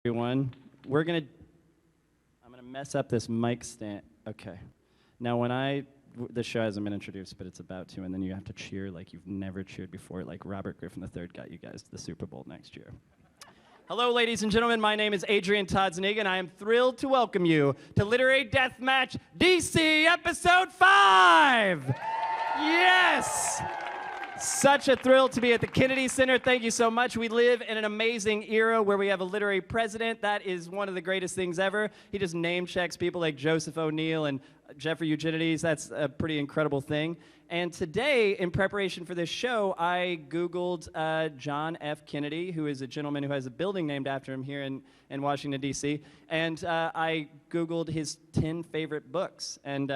Everyone. I'm gonna mess up this mic stand. Okay. Now the show hasn't been introduced, but it's about to, and then you have to cheer like you've never cheered before, like Robert Griffin III got you guys to the Super Bowl next year. Hello, ladies and gentlemen. My name is Adrian Todznig, and I am thrilled to welcome you to Literary Deathmatch DC Episode 5! Yes! Such a thrill to be at the Kennedy Center. Thank you so much. We live in an amazing era where we have a literary president. That is one of the greatest things ever. He just name checks people like Joseph O'Neill and Jeffrey Eugenides. That's a pretty incredible thing. And today, in preparation for this show, I Googled John F. Kennedy, who is a gentleman who has a building named after him here in Washington, D.C. And I Googled his 10 favorite books. And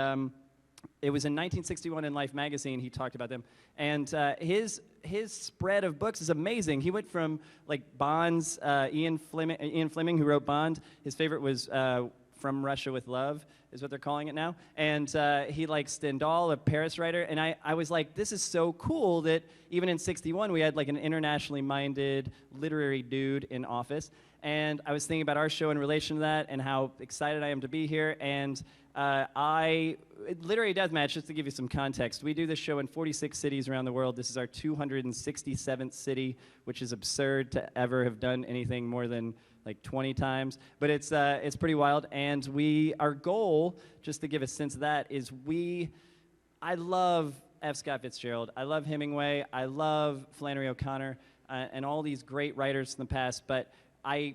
it was in 1961 in Life magazine, he talked about them. And his spread of books is amazing. He went from like Bond's, Ian Fleming, who wrote Bond. His favorite was From Russia with Love, is what they're calling it now. And he liked Stendhal, a Paris writer. And I was like, this is so cool that even in 61, we had like an internationally minded literary dude in office. And I was thinking about our show in relation to that and how excited I am to be here. And Literary Deathmatch, just to give you some context, we do this show in 46 cities around the world. This is our 267th city, which is absurd to ever have done anything more than like 20 times. But it's pretty wild. And our goal, just to give a sense of that, is I love F. Scott Fitzgerald. I love Hemingway. I love Flannery O'Connor and all these great writers from the past. But I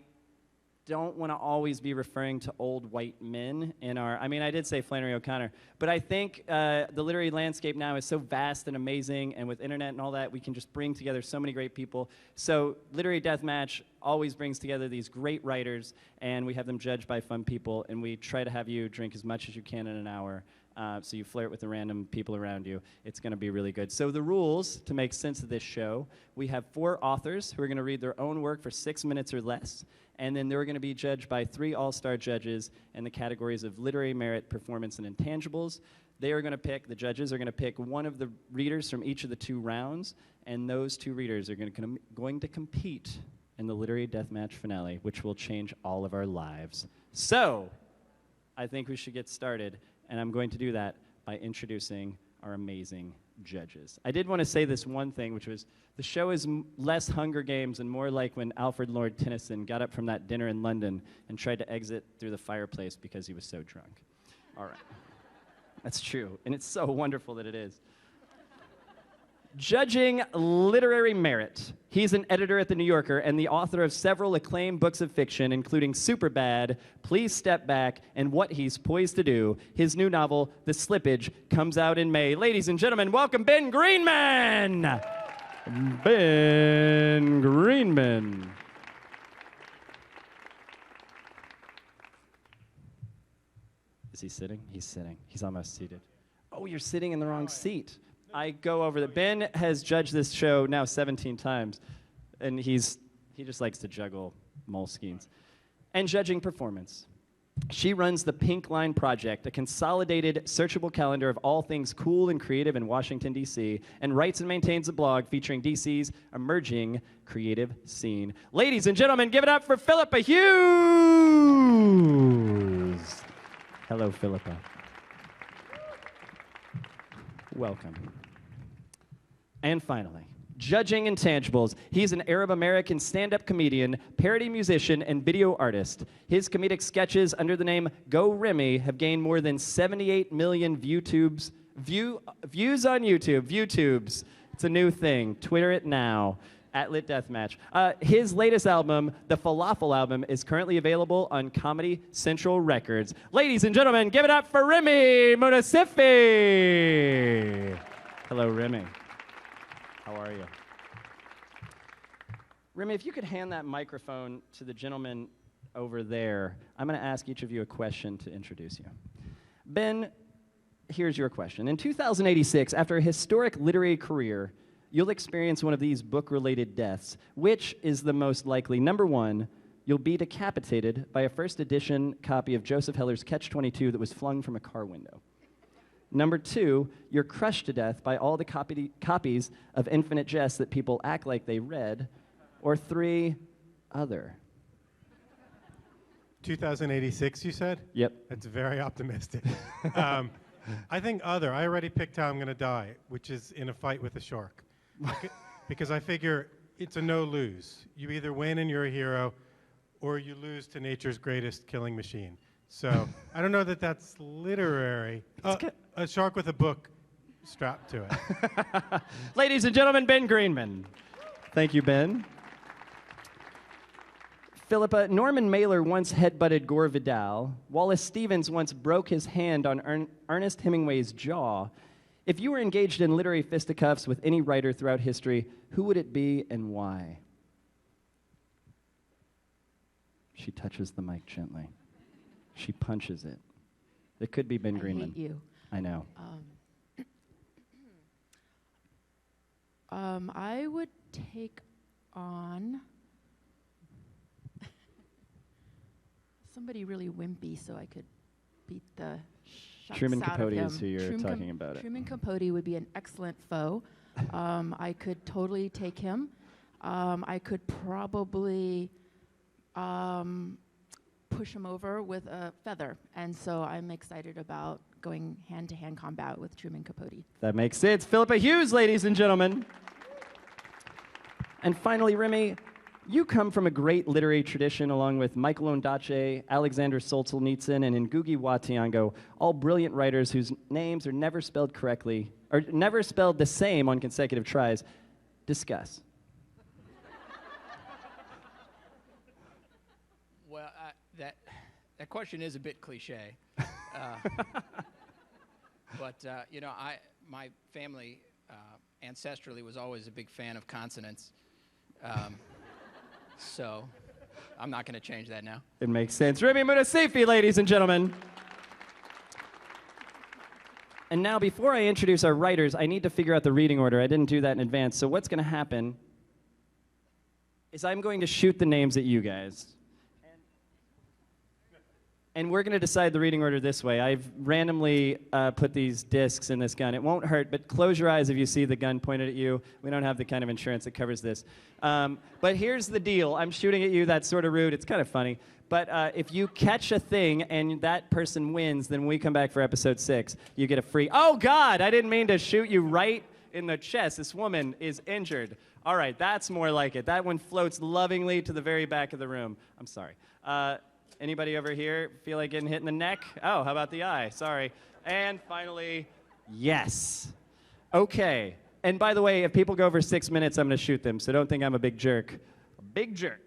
don't want to always be referring to old white men I did say Flannery O'Connor, but I think the literary landscape now is so vast and amazing, and with internet and all that, we can just bring together so many great people. So Literary Deathmatch always brings together these great writers, and we have them judged by fun people, and we try to have you drink as much as you can in an hour. So you flirt with the random people around you. It's going to be really good. So the rules, to make sense of this show, we have 4 authors who are going to read their own work for 6 minutes or less, and then they're going to be judged by 3 all-star judges in the categories of literary merit, performance, and intangibles. The judges are going to pick one of the readers from each of the 2 rounds, and those 2 readers are going to compete in the Literary Deathmatch finale, which will change all of our lives. So I think we should get started. And I'm going to do that by introducing our amazing judges. I did want to say this one thing, which was the show is less Hunger Games and more like when Alfred Lord Tennyson got up from that dinner in London and tried to exit through the fireplace because he was so drunk. All right. That's true. And it's so wonderful that it is. Judging literary merit. He's an editor at The New Yorker and the author of several acclaimed books of fiction, including Superbad, Please Step Back, and What He's Poised to Do. His new novel, The Slippage, comes out in May. Ladies and gentlemen, welcome Ben Greenman! Ben Greenman. Is he sitting? He's sitting. He's almost seated. Oh, you're sitting in the wrong seat. I go over the. Ben has judged this show now 17 times, and he just likes to juggle Moleskines. And judging performance. She runs the Pink Line Project, a consolidated, searchable calendar of all things cool and creative in Washington, D.C., and writes and maintains a blog featuring D.C.'s emerging creative scene. Ladies and gentlemen, give it up for Philippa Hughes! Hello, Philippa. Welcome. And finally, judging intangibles. He's an Arab-American stand-up comedian, parody musician, and video artist. His comedic sketches under the name Go Remy have gained more than 78 million views on YouTube. ViewTubes. It's a new thing. Twitter it now. @Lit Deathmatch. His latest album, The Falafel Album, is currently available on Comedy Central Records. Ladies and gentlemen, give it up for Remy Munasifi. Hello, Remy. How are you? Remy, if you could hand that microphone to the gentleman over there, I'm going to ask each of you a question to introduce you. Ben, here's your question. In 2086, after a historic literary career, you'll experience one of these book-related deaths. Which is the most likely? Number 1, you'll be decapitated by a first edition copy of Joseph Heller's Catch-22 that was flung from a car window. Number 2, you're crushed to death by all the copies of Infinite Jest that people act like they read. Or 3, other. 2086, you said? Yep. That's very optimistic. I think other. I already picked how I'm going to die, which is in a fight with a shark. Because I figure it's a no-lose. You either win and you're a hero, or you lose to nature's greatest killing machine. So I don't know that that's literary. A shark with a book strapped to it. Ladies and gentlemen, Ben Greenman. Thank you, Ben. Philippa, Norman Mailer once headbutted Gore Vidal. Wallace Stevens once broke his hand on Ernest Hemingway's jaw. If you were engaged in literary fisticuffs with any writer throughout history, who would it be and why? She touches the mic gently. She punches it. It could be Ben Greenman. I hate you. I know. I would take on somebody really wimpy so I could beat the shucks Truman out of Capote him. is who you're talking about. Truman Capote would be an excellent foe. I could totally take him. I could probably push him over with a feather. And so I'm excited about going hand-to-hand combat with Truman Capote. That makes sense. Philippa Hughes, ladies and gentlemen. And finally, Remy, you come from a great literary tradition along with Michael Ondaatje, Alexander Solzhenitsyn, and Ngugi wa Thiong'o, all brilliant writers whose names are never spelled correctly, or never spelled the same on consecutive tries. Discuss. Well, that question is a bit cliche. But, you know, my family ancestrally was always a big fan of consonants. So I'm not going to change that now. It makes sense. Remy Munassifi, ladies and gentlemen. And now, before I introduce our writers, I need to figure out the reading order. I didn't do that in advance. So what's going to happen is I'm going to shoot the names at you guys. And we're going to decide the reading order this way. I've randomly put these discs in this gun. It won't hurt, but close your eyes if you see the gun pointed at you. We don't have the kind of insurance that covers this. But here's the deal. I'm shooting at you. That's sort of rude. It's kind of funny. But if you catch a thing and that person wins, then when we come back for episode 6, you get a free... Oh, God! I didn't mean to shoot you right in the chest. This woman is injured. All right, that's more like it. That one floats lovingly to the very back of the room. I'm sorry. Anybody over here feel like getting hit in the neck? Oh, how about the eye? Sorry. And finally, yes. Okay. And by the way, if people go over 6 minutes, I'm going to shoot them, so don't think I'm a big jerk. A big jerk.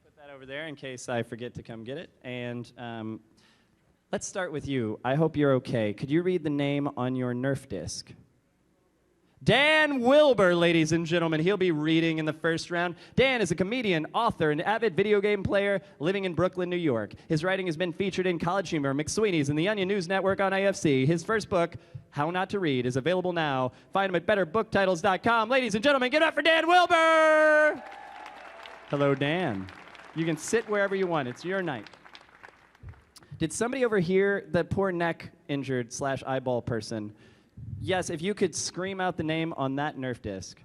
Put that over there in case I forget to come get it. And let's start with you. I hope you're okay. Could you read the name on your Nerf disc? Dan Wilbur, ladies and gentlemen. He'll be reading in the first round. Dan is a comedian, author, and avid video game player living in Brooklyn, New York. His writing has been featured in College Humor, McSweeney's, and the Onion News Network on AFC. His first book, How Not to Read, is available now. Find him at betterbooktitles.com. Ladies and gentlemen, give it up for Dan Wilbur! Hello, Dan. You can sit wherever you want. It's your night. Did somebody over here, the poor neck injured / eyeball person, yes, if you could scream out the name on that Nerf disc.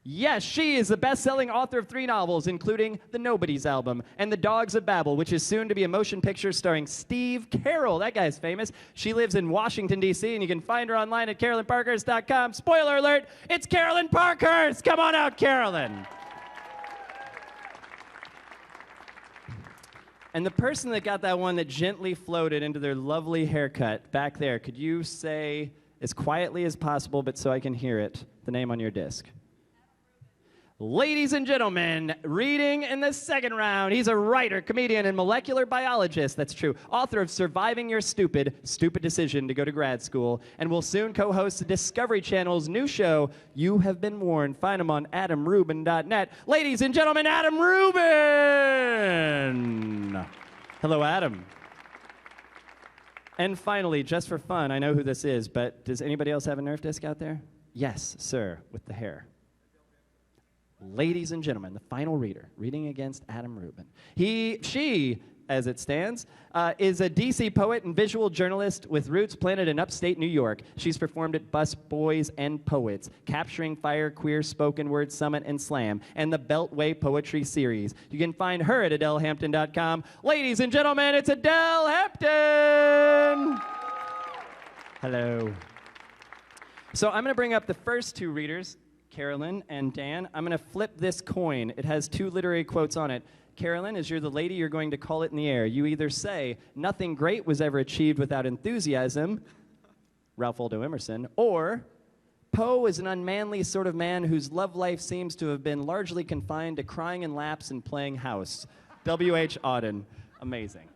Yes, she is the best-selling author of 3 novels, including The Nobodies album and The Dogs of Babel, which is soon to be a motion picture starring Steve Carell. That guy's famous. She lives in Washington, D.C., and you can find her online at carolynparkhurst.com. Spoiler alert, it's Carolyn Parkhurst! Come on out, Carolyn! And the person that got that one that gently floated into their lovely haircut back there, could you say as quietly as possible, but so I can hear it, the name on your disc? Ladies and gentlemen, reading in the second round, he's a writer, comedian, and molecular biologist, that's true, author of Surviving Your Stupid Decision to Go to Grad School, and will soon co-host Discovery Channel's new show, You Have Been Warned. Find him on adamrubin.net. Ladies and gentlemen, Adam Rubin! Hello, Adam. And finally, just for fun, I know who this is, but does anybody else have a Nerf disc out there? Yes, sir, with the hair. Ladies and gentlemen, the final reader, reading against Adam Rubin. She, as it stands, is a DC poet and visual journalist with roots planted in upstate New York. She's performed at Bus Boys and Poets, Capturing Fire, Queer Spoken Word Summit and Slam, and the Beltway Poetry Series. You can find her at AdeleHampton.com. Ladies and gentlemen, it's Adele Hampton! Hello. So I'm going to bring up the first two readers, Carolyn and Dan. I'm going to flip this coin. It has two literary quotes on it. Carolyn, as you're the lady, you're going to call it in the air. You either say, nothing great was ever achieved without enthusiasm, Ralph Waldo Emerson, or Poe is an unmanly sort of man whose love life seems to have been largely confined to crying in laps and playing house, W.H. Auden. Amazing.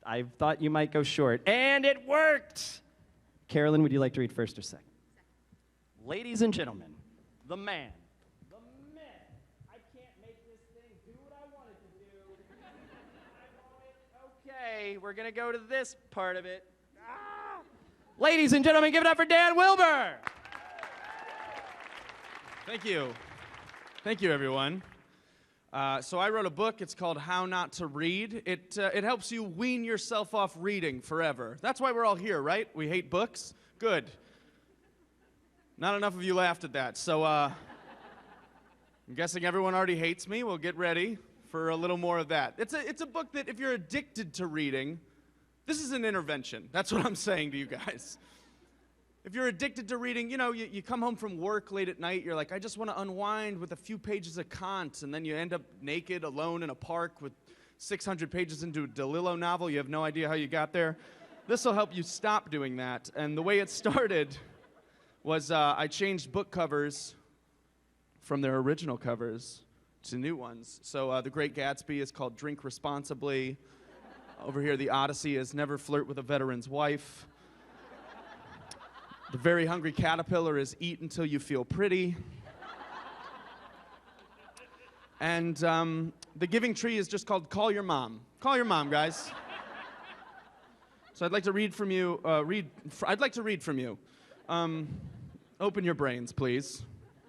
I thought you might go short, and it worked! Carolyn, would you like to read first or second? Ladies and gentlemen, the man. Okay, we're going to go to this part of it. Ladies and gentlemen, give it up for Dan Wilbur. Thank you. Thank you, everyone. So I wrote a book. It's called How Not to Read. It helps you wean yourself off reading forever. That's why we're all here, right? We hate books? Good. Not enough of you laughed at that. So I'm guessing everyone already hates me. Well, get ready for a little more of that. It's a book that if you're addicted to reading, this is an intervention. That's what I'm saying to you guys. If you're addicted to reading, you know, you come home from work late at night, you're like, I just want to unwind with a few pages of Kant, and then you end up naked, alone in a park with 600 pages into a DeLillo novel. You have no idea how you got there. This will help you stop doing that. And the way it started was I changed book covers from their original covers to new ones. So The Great Gatsby is called Drink Responsibly. Over here, The Odyssey is Never Flirt with a Veteran's Wife. The Very Hungry Caterpillar is Eat Until You Feel Pretty. And The Giving Tree is just called Call Your Mom. Call your mom, guys. So I'd like to read from you. I'd like to read from you. Open your brains, please,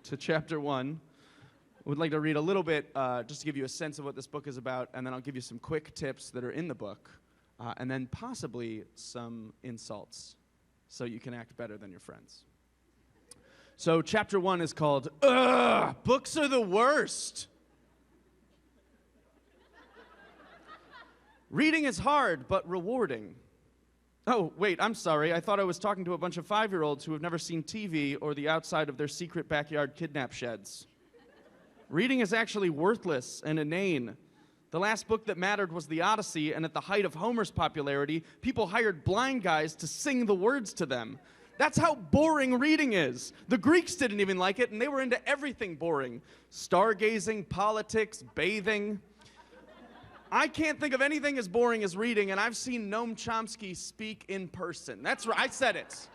to chapter 1. I would like to read a little bit just to give you a sense of what this book is about, and then I'll give you some quick tips that are in the book, and then possibly some insults so you can act better than your friends. So chapter 1 is called, Ugh, Books Are the Worst. Reading is hard, but rewarding. Oh, wait, I'm sorry. I thought I was talking to a bunch of 5-year-olds who have never seen TV or the outside of their secret backyard kidnap sheds. Reading is actually worthless and inane. The last book that mattered was The Odyssey, and at the height of Homer's popularity, people hired blind guys to sing the words to them. That's how boring reading is. The Greeks didn't even like it, and they were into everything boring. Stargazing, politics, bathing. I can't think of anything as boring as reading, and I've seen Noam Chomsky speak in person. That's right, I said it.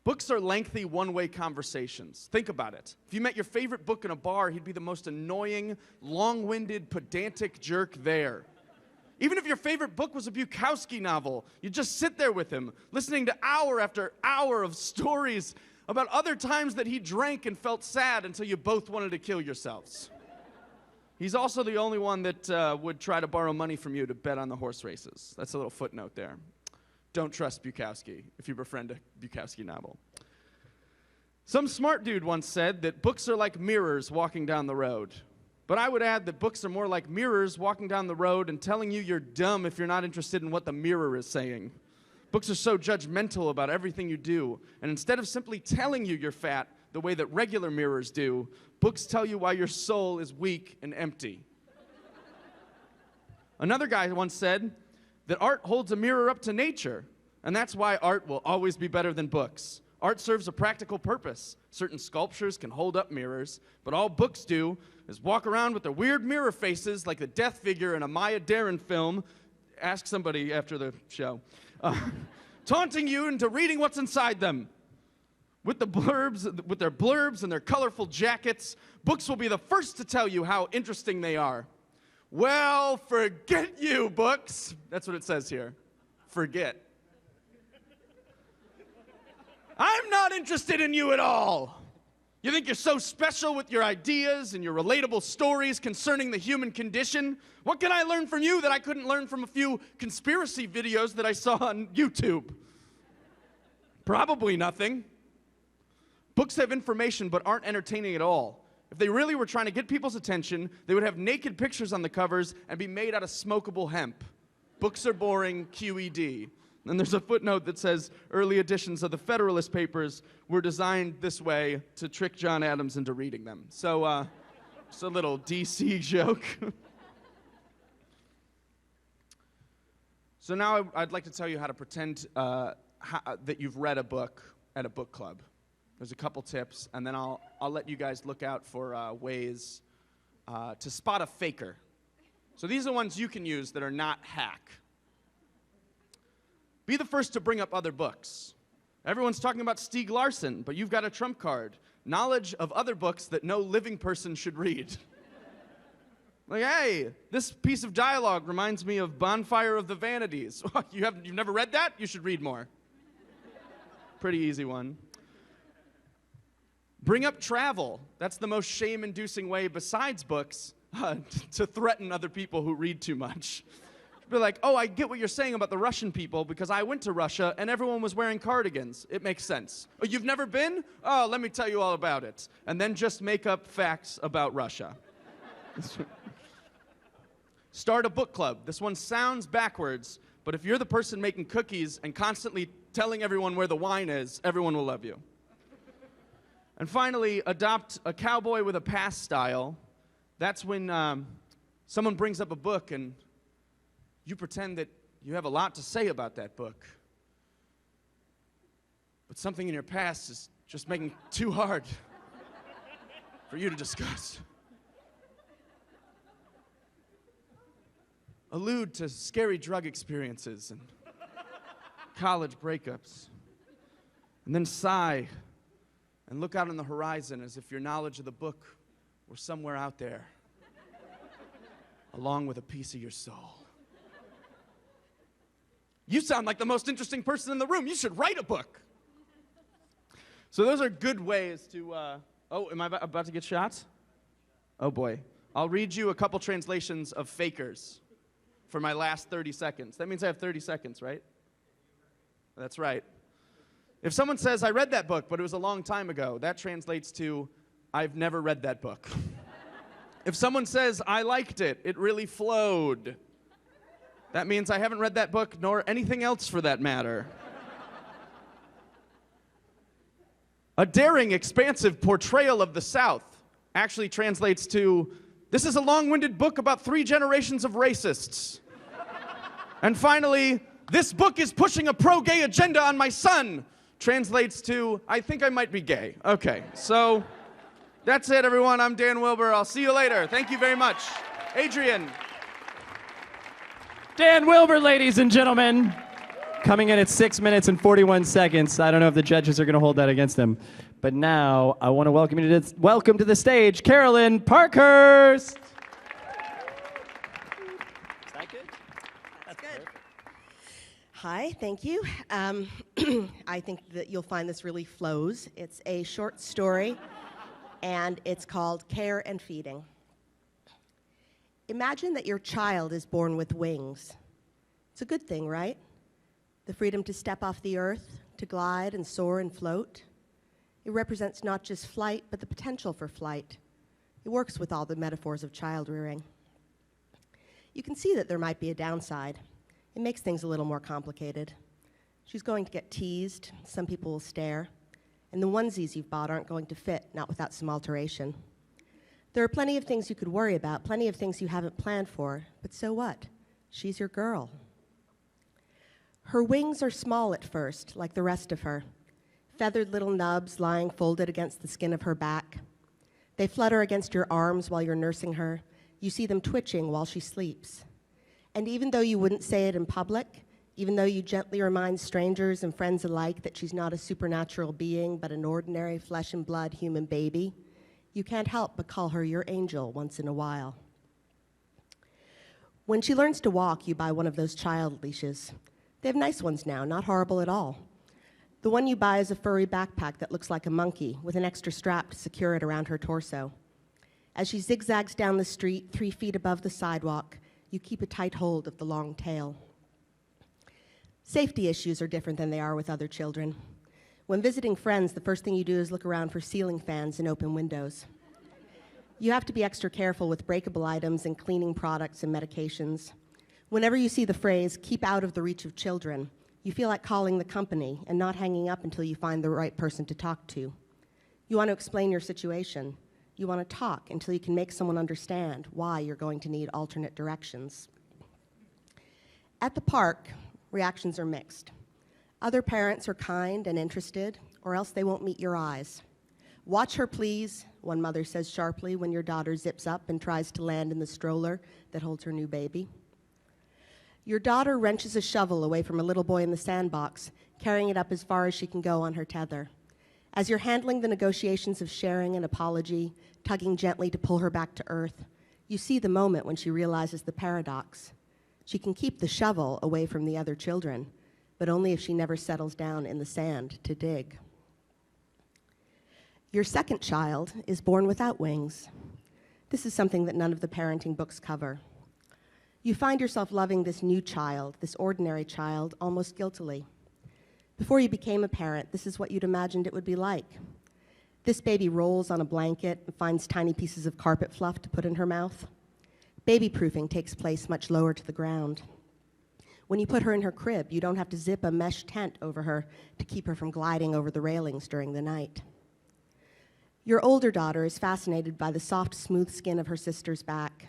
Books are lengthy one-way conversations. Think about it. If you met your favorite book in a bar, he'd be the most annoying, long-winded, pedantic jerk there. Even if your favorite book was a Bukowski novel, you'd just sit there with him, listening to hour after hour of stories about other times that he drank and felt sad until you both wanted to kill yourselves. He's also the only one that would try to borrow money from you to bet on the horse races. That's a little footnote there. Don't trust Bukowski if you befriend a Bukowski novel. Some smart dude once said that books are like mirrors walking down the road. But I would add that books are more like mirrors walking down the road and telling you you're dumb if you're not interested in what the mirror is saying. Books are so judgmental about everything you do, and instead of simply telling you you're fat the way that regular mirrors do, books tell you why your soul is weak and empty. Another guy once said that art holds a mirror up to nature, and that's why art will always be better than books. Art serves a practical purpose. Certain sculptures can hold up mirrors, but all books do is walk around with their weird mirror faces like the death figure in a Maya Deren film. Ask somebody after the show. Taunting you into reading what's inside them. With their blurbs and their colorful jackets, books will be the first to tell you how interesting they are. Well, forget you, books. That's what it says here. Forget. I'm not interested in you at all. You think you're so special with your ideas and your relatable stories concerning the human condition? What can I learn from you that I couldn't learn from a few conspiracy videos that I saw on YouTube? Probably nothing. Books have information but aren't entertaining at all. If they really were trying to get people's attention, they would have naked pictures on the covers and be made out of smokable hemp. Books are boring, QED. And there's a footnote that says early editions of the Federalist Papers were designed this way to trick John Adams into reading them. So, just a little DC joke. So now I'd like to tell you how to pretend that you've read a book at a book club. There's a couple tips, and then I'll let you guys look out for ways to spot a faker. So these are ones you can use that are not hack. Be the first to bring up other books. Everyone's talking about Stieg Larsson, but you've got a trump card. Knowledge of other books that no living person should read. Like, hey, this piece of dialogue reminds me of Bonfire of the Vanities. You've never read that? You should read more. Pretty easy one. Bring up travel. That's the most shame-inducing way, besides books, to threaten other people who read too much. Be like, oh, I get what you're saying about the Russian people because I went to Russia and everyone was wearing cardigans. It makes sense. Oh, you've never been? Oh, let me tell you all about it. And then just make up facts about Russia. Start a book club. This one sounds backwards, but if you're the person making cookies and constantly telling everyone where the wine is, everyone will love you. And finally, adopt a cowboy with a pass style. That's when someone brings up a book and you pretend that you have a lot to say about that book. But something in your past is just making it too hard for you to discuss. Allude to scary drug experiences and college breakups. And then sigh and look out on the horizon as if your knowledge of the book were somewhere out there, along with a piece of your soul. You sound like the most interesting person in the room. You should write a book. So those are good ways to, oh, am I about to get shot? Oh boy. I'll read you a couple translations of fakers for my last 30 seconds. That means I have 30 seconds, right? That's right. If someone says, I read that book, but it was a long time ago, that translates to, I've never read that book. If someone says, I liked it, it really flowed, that means I haven't read that book, nor anything else for that matter. A daring, expansive portrayal of the South actually translates to, this is a long-winded book about 3 generations of racists. And finally, this book is pushing a pro-gay agenda on my son, translates to, I think I might be gay. Okay, so that's it, everyone. I'm Dan Wilbur. I'll see you later. Thank you very much. Adrian. Dan Wilbur, ladies and gentlemen, coming in at 6 minutes and 41 seconds. I don't know if the judges are going to hold that against him. But now I want to welcome to the stage Carolyn Parkhurst. Is that good? That's good. Hi, thank you. I think that you'll find this really flows. It's a short story, and it's called Care and Feeding. Imagine that your child is born with wings. It's a good thing, right? The freedom to step off the earth, to glide and soar and float. It represents not just flight, but the potential for flight. It works with all the metaphors of child rearing. You can see that there might be a downside. It makes things a little more complicated. She's going to get teased, some people will stare, and the onesies you've bought aren't going to fit, not without some alteration. There are plenty of things you could worry about, plenty of things you haven't planned for, but so what? She's your girl. Her wings are small at first, like the rest of her, feathered little nubs lying folded against the skin of her back. They flutter against your arms while you're nursing her. You see them twitching while she sleeps. And even though you wouldn't say it in public, even though you gently remind strangers and friends alike that she's not a supernatural being, but an ordinary flesh and blood human baby, you can't help but call her your angel once in a while. When she learns to walk, you buy one of those child leashes. They have nice ones now, not horrible at all. The one you buy is a furry backpack that looks like a monkey with an extra strap to secure it around her torso. As she zigzags down the street 3 feet above the sidewalk, you keep a tight hold of the long tail. Safety issues are different than they are with other children. When visiting friends, the first thing you do is look around for ceiling fans and open windows. You have to be extra careful with breakable items and cleaning products and medications. Whenever you see the phrase, "keep out of the reach of children," you feel like calling the company and not hanging up until you find the right person to talk to. You want to explain your situation. You want to talk until you can make someone understand why you're going to need alternate directions. At the park, reactions are mixed. Other parents are kind and interested, or else they won't meet your eyes. "Watch her, please," one mother says sharply when your daughter zips up and tries to land in the stroller that holds her new baby. Your daughter wrenches a shovel away from a little boy in the sandbox, carrying it up as far as she can go on her tether. As you're handling the negotiations of sharing an apology, tugging gently to pull her back to earth, you see the moment when she realizes the paradox. She can keep the shovel away from the other children, but only if she never settles down in the sand to dig. Your second child is born without wings. This is something that none of the parenting books cover. You find yourself loving this new child, this ordinary child, almost guiltily. Before you became a parent, this is what you'd imagined it would be like. This baby rolls on a blanket and finds tiny pieces of carpet fluff to put in her mouth. Baby-proofing takes place much lower to the ground. When you put her in her crib, you don't have to zip a mesh tent over her to keep her from gliding over the railings during the night. Your older daughter is fascinated by the soft, smooth skin of her sister's back.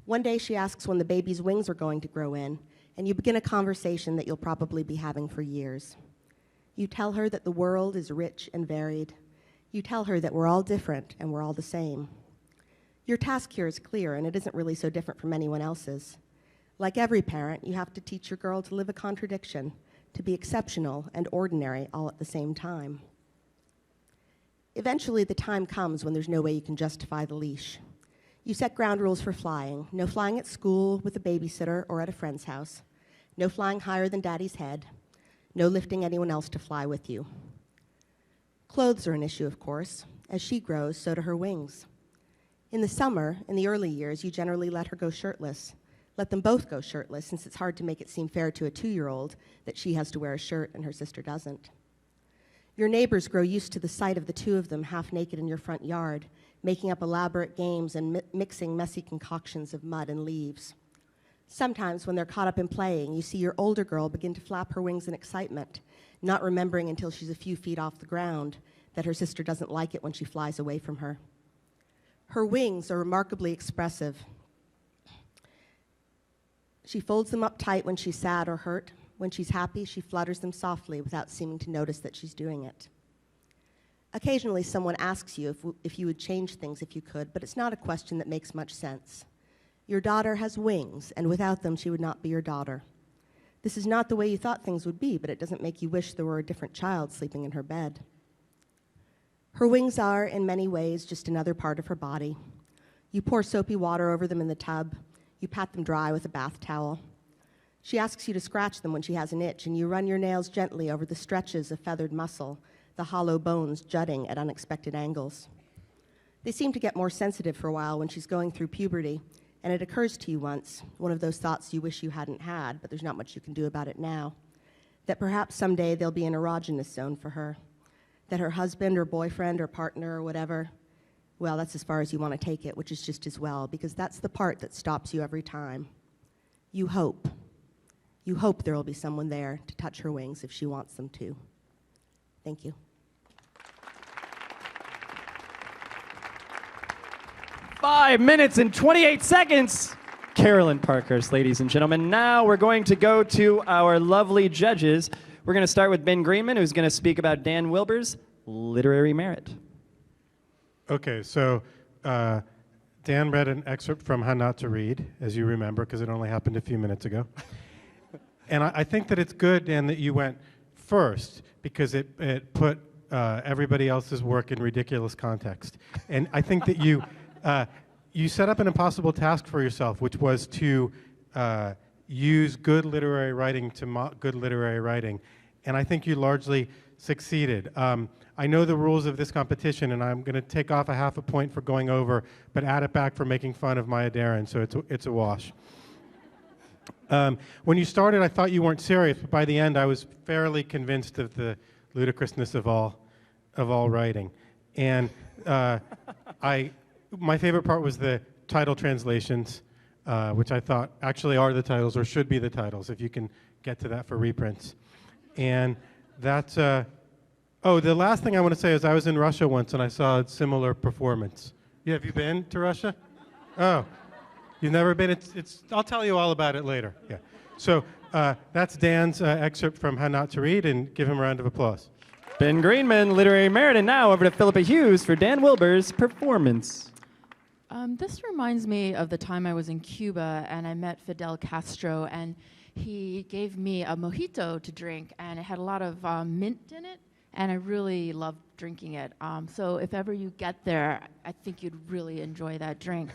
One day she asks when the baby's wings are going to grow in, and you begin a conversation that you'll probably be having for years. You tell her that the world is rich and varied. You tell her that we're all different and we're all the same. Your task here is clear, and it isn't really so different from anyone else's. Like every parent, you have to teach your girl to live a contradiction, to be exceptional and ordinary all at the same time. Eventually, the time comes when there's no way you can justify the leash. You set ground rules for flying. No flying at school, with a babysitter, or at a friend's house. No flying higher than daddy's head. No lifting anyone else to fly with you. Clothes are an issue, of course. As she grows, so do her wings. In the summer, in the early years, you generally let her go shirtless. Let them both go shirtless, since it's hard to make it seem fair to a 2-year-old that she has to wear a shirt and her sister doesn't. Your neighbors grow used to the sight of the two of them half naked in your front yard, making up elaborate games and mixing messy concoctions of mud and leaves. Sometimes, when they're caught up in playing, you see your older girl begin to flap her wings in excitement, not remembering until she's a few feet off the ground that her sister doesn't like it when she flies away from her. Her wings are remarkably expressive. She folds them up tight when she's sad or hurt. When she's happy, she flutters them softly without seeming to notice that she's doing it. Occasionally, someone asks you if you would change things if you could, but it's not a question that makes much sense. Your daughter has wings, and without them, she would not be your daughter. This is not the way you thought things would be, but it doesn't make you wish there were a different child sleeping in her bed. Her wings are, in many ways, just another part of her body. You pour soapy water over them in the tub. You pat them dry with a bath towel. She asks you to scratch them when she has an itch, and you run your nails gently over the stretches of feathered muscle, the hollow bones jutting at unexpected angles. They seem to get more sensitive for a while when she's going through puberty, and it occurs to you once, one of those thoughts you wish you hadn't had, but there's not much you can do about it now, that perhaps someday there'll be an erogenous zone for her, that her husband or boyfriend or partner or whatever, well, that's as far as you want to take it, which is just as well, because that's the part that stops you every time. You hope. You hope there will be someone there to touch her wings if she wants them to. Thank you. 5 minutes and 28 seconds. Carolyn Parkhurst, ladies and gentlemen. Now we're going to go to our lovely judges. We're going to start with Ben Greenman, who's going to speak about Dan Wilbur's literary merit. Okay, so Dan read an excerpt from How Not to Read, as you remember, because it only happened a few minutes ago. And I think that it's good, Dan, that you went first, because it put everybody else's work in ridiculous context. And I think that you set up an impossible task for yourself, which was to use good literary writing to mock good literary writing. And I think you largely succeeded. I know the rules of this competition, and I'm going to take off a half a point for going over, but add it back for making fun of Maya Deren, so it's a wash. When you started, I thought you weren't serious, but by the end, I was fairly convinced of the ludicrousness of all writing. And my favorite part was the title translations, which I thought actually are the titles, or should be the titles, if you can get to that for reprints. And that's, oh, the last thing I want to say is I was in Russia once and I saw a similar performance. Yeah, have you been to Russia? Oh, you've never been? I'll tell you all about it later. Yeah. So that's Dan's excerpt from How Not to Read, and give him a round of applause. Ben Greenman, literary merit, and now over to Philippa Hughes for Dan Wilbur's performance. This reminds me of the time I was in Cuba and I met Fidel Castro, and he gave me a mojito to drink, and it had a lot of mint in it, and I really loved drinking it. So if ever you get there, I think you'd really enjoy that drink.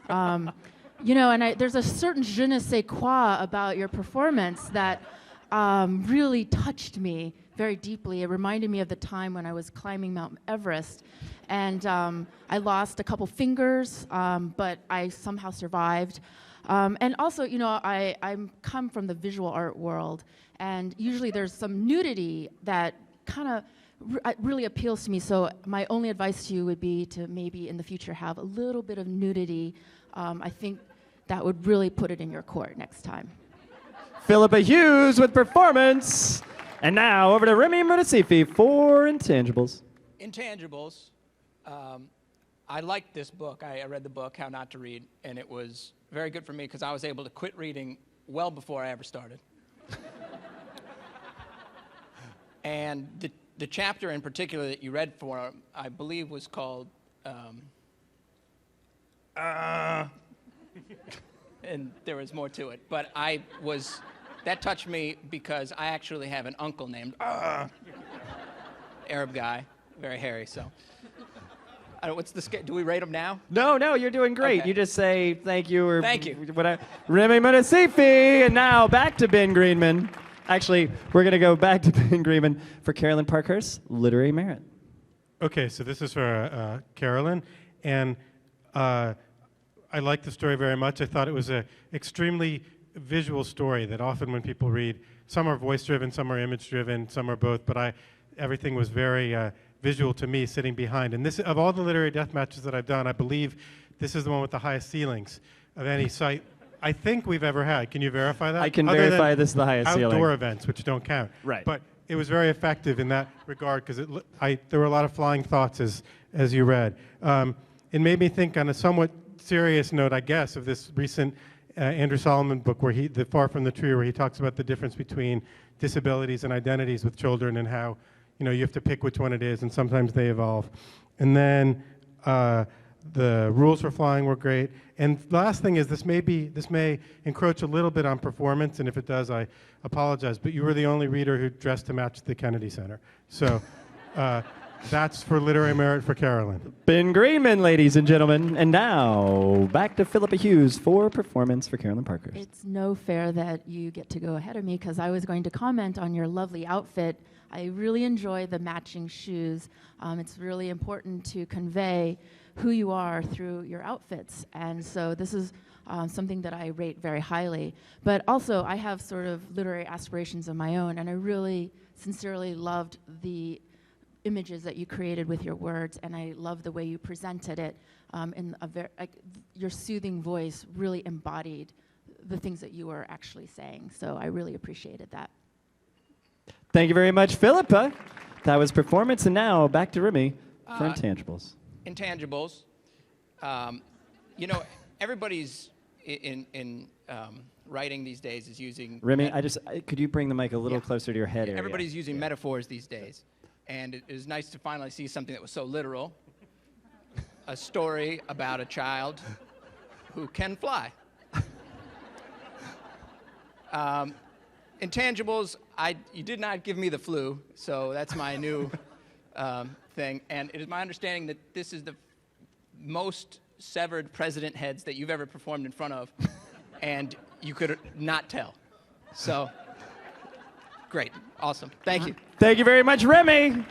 You know, and there's a certain je ne sais quoi about your performance that really touched me very deeply. It reminded me of the time when I was climbing Mount Everest, and I lost a couple fingers, but I somehow survived. And also, you know, I come from the visual art world, and usually there's some nudity that kind of really appeals to me. So my only advice to you would be to maybe in the future have a little bit of nudity. I think that would really put it in your court next time. Philippa Hughes with performance. And now over to Remy Murtasifi for Intangibles. Intangibles. I liked this book. I read the book, How Not to Read, and it was very good for me because I was able to quit reading well before I ever started. And the chapter in particular that you read for, I believe, was called, and there was more to it. But that touched me because I actually have an uncle named Arab guy, very hairy, so. What's the do we rate him now? No, you're doing great. Okay. You just say thank you or Thank you. Whatever. Remy Murtasifi, and now back to Ben Greenman. Actually, we're going to go back to Ben Greenman for Carolyn Parkhurst, literary merit. Okay, so this is for Carolyn, and I liked the story very much. I thought it was an extremely visual story that often when people read, some are voice-driven, some are image-driven, some are both, but everything was very visual to me sitting behind. And this, of all the literary death matches that I've done, I believe this is the one with the highest ceilings of any site I think we've ever had. Can you verify that? I can Other verify than this is the highest outdoor ceiling. events, which don't count. Right. But it was very effective in that regard because there were a lot of flying thoughts as you read. It made me think on a somewhat serious note, I guess, of this recent Andrew Solomon book, where The Far From the Tree, where he talks about the difference between disabilities and identities with children and how, you know, you have to pick which one it is, and sometimes they evolve. And then the rules for flying were great. And the last thing is this may encroach a little bit on performance, and if it does, I apologize. But you were the only reader who dressed to match the Kennedy Center. So that's for literary merit for Carolyn. Ben Greenman, ladies and gentlemen. And now back to Philippa Hughes for performance for Carolyn Parkhurst. It's no fair that you get to go ahead of me because I was going to comment on your lovely outfit. I really enjoy the matching shoes. It's really important to convey who you are through your outfits. And so this is something that I rate very highly. But also, I have sort of literary aspirations of my own, and I really sincerely loved the images that you created with your words, and I love the way you presented it in a very, your soothing voice really embodied the things that you were actually saying. So I really appreciated that. Thank you very much, Philippa. That was performance, and now back to Remy for Intangibles. Intangibles. You know, everybody's in writing these days is using... Remy, could you bring the mic a little closer to your head area? Everybody's using metaphors these days. And it is nice to finally see something that was so literal. A story about a child who can fly. Intangibles, you did not give me the flu, so that's my new thing. And it is my understanding that this is the most severed president heads that you've ever performed in front of, and you could not tell. So Great. Awesome. Thank you. Thank you very much, Remy.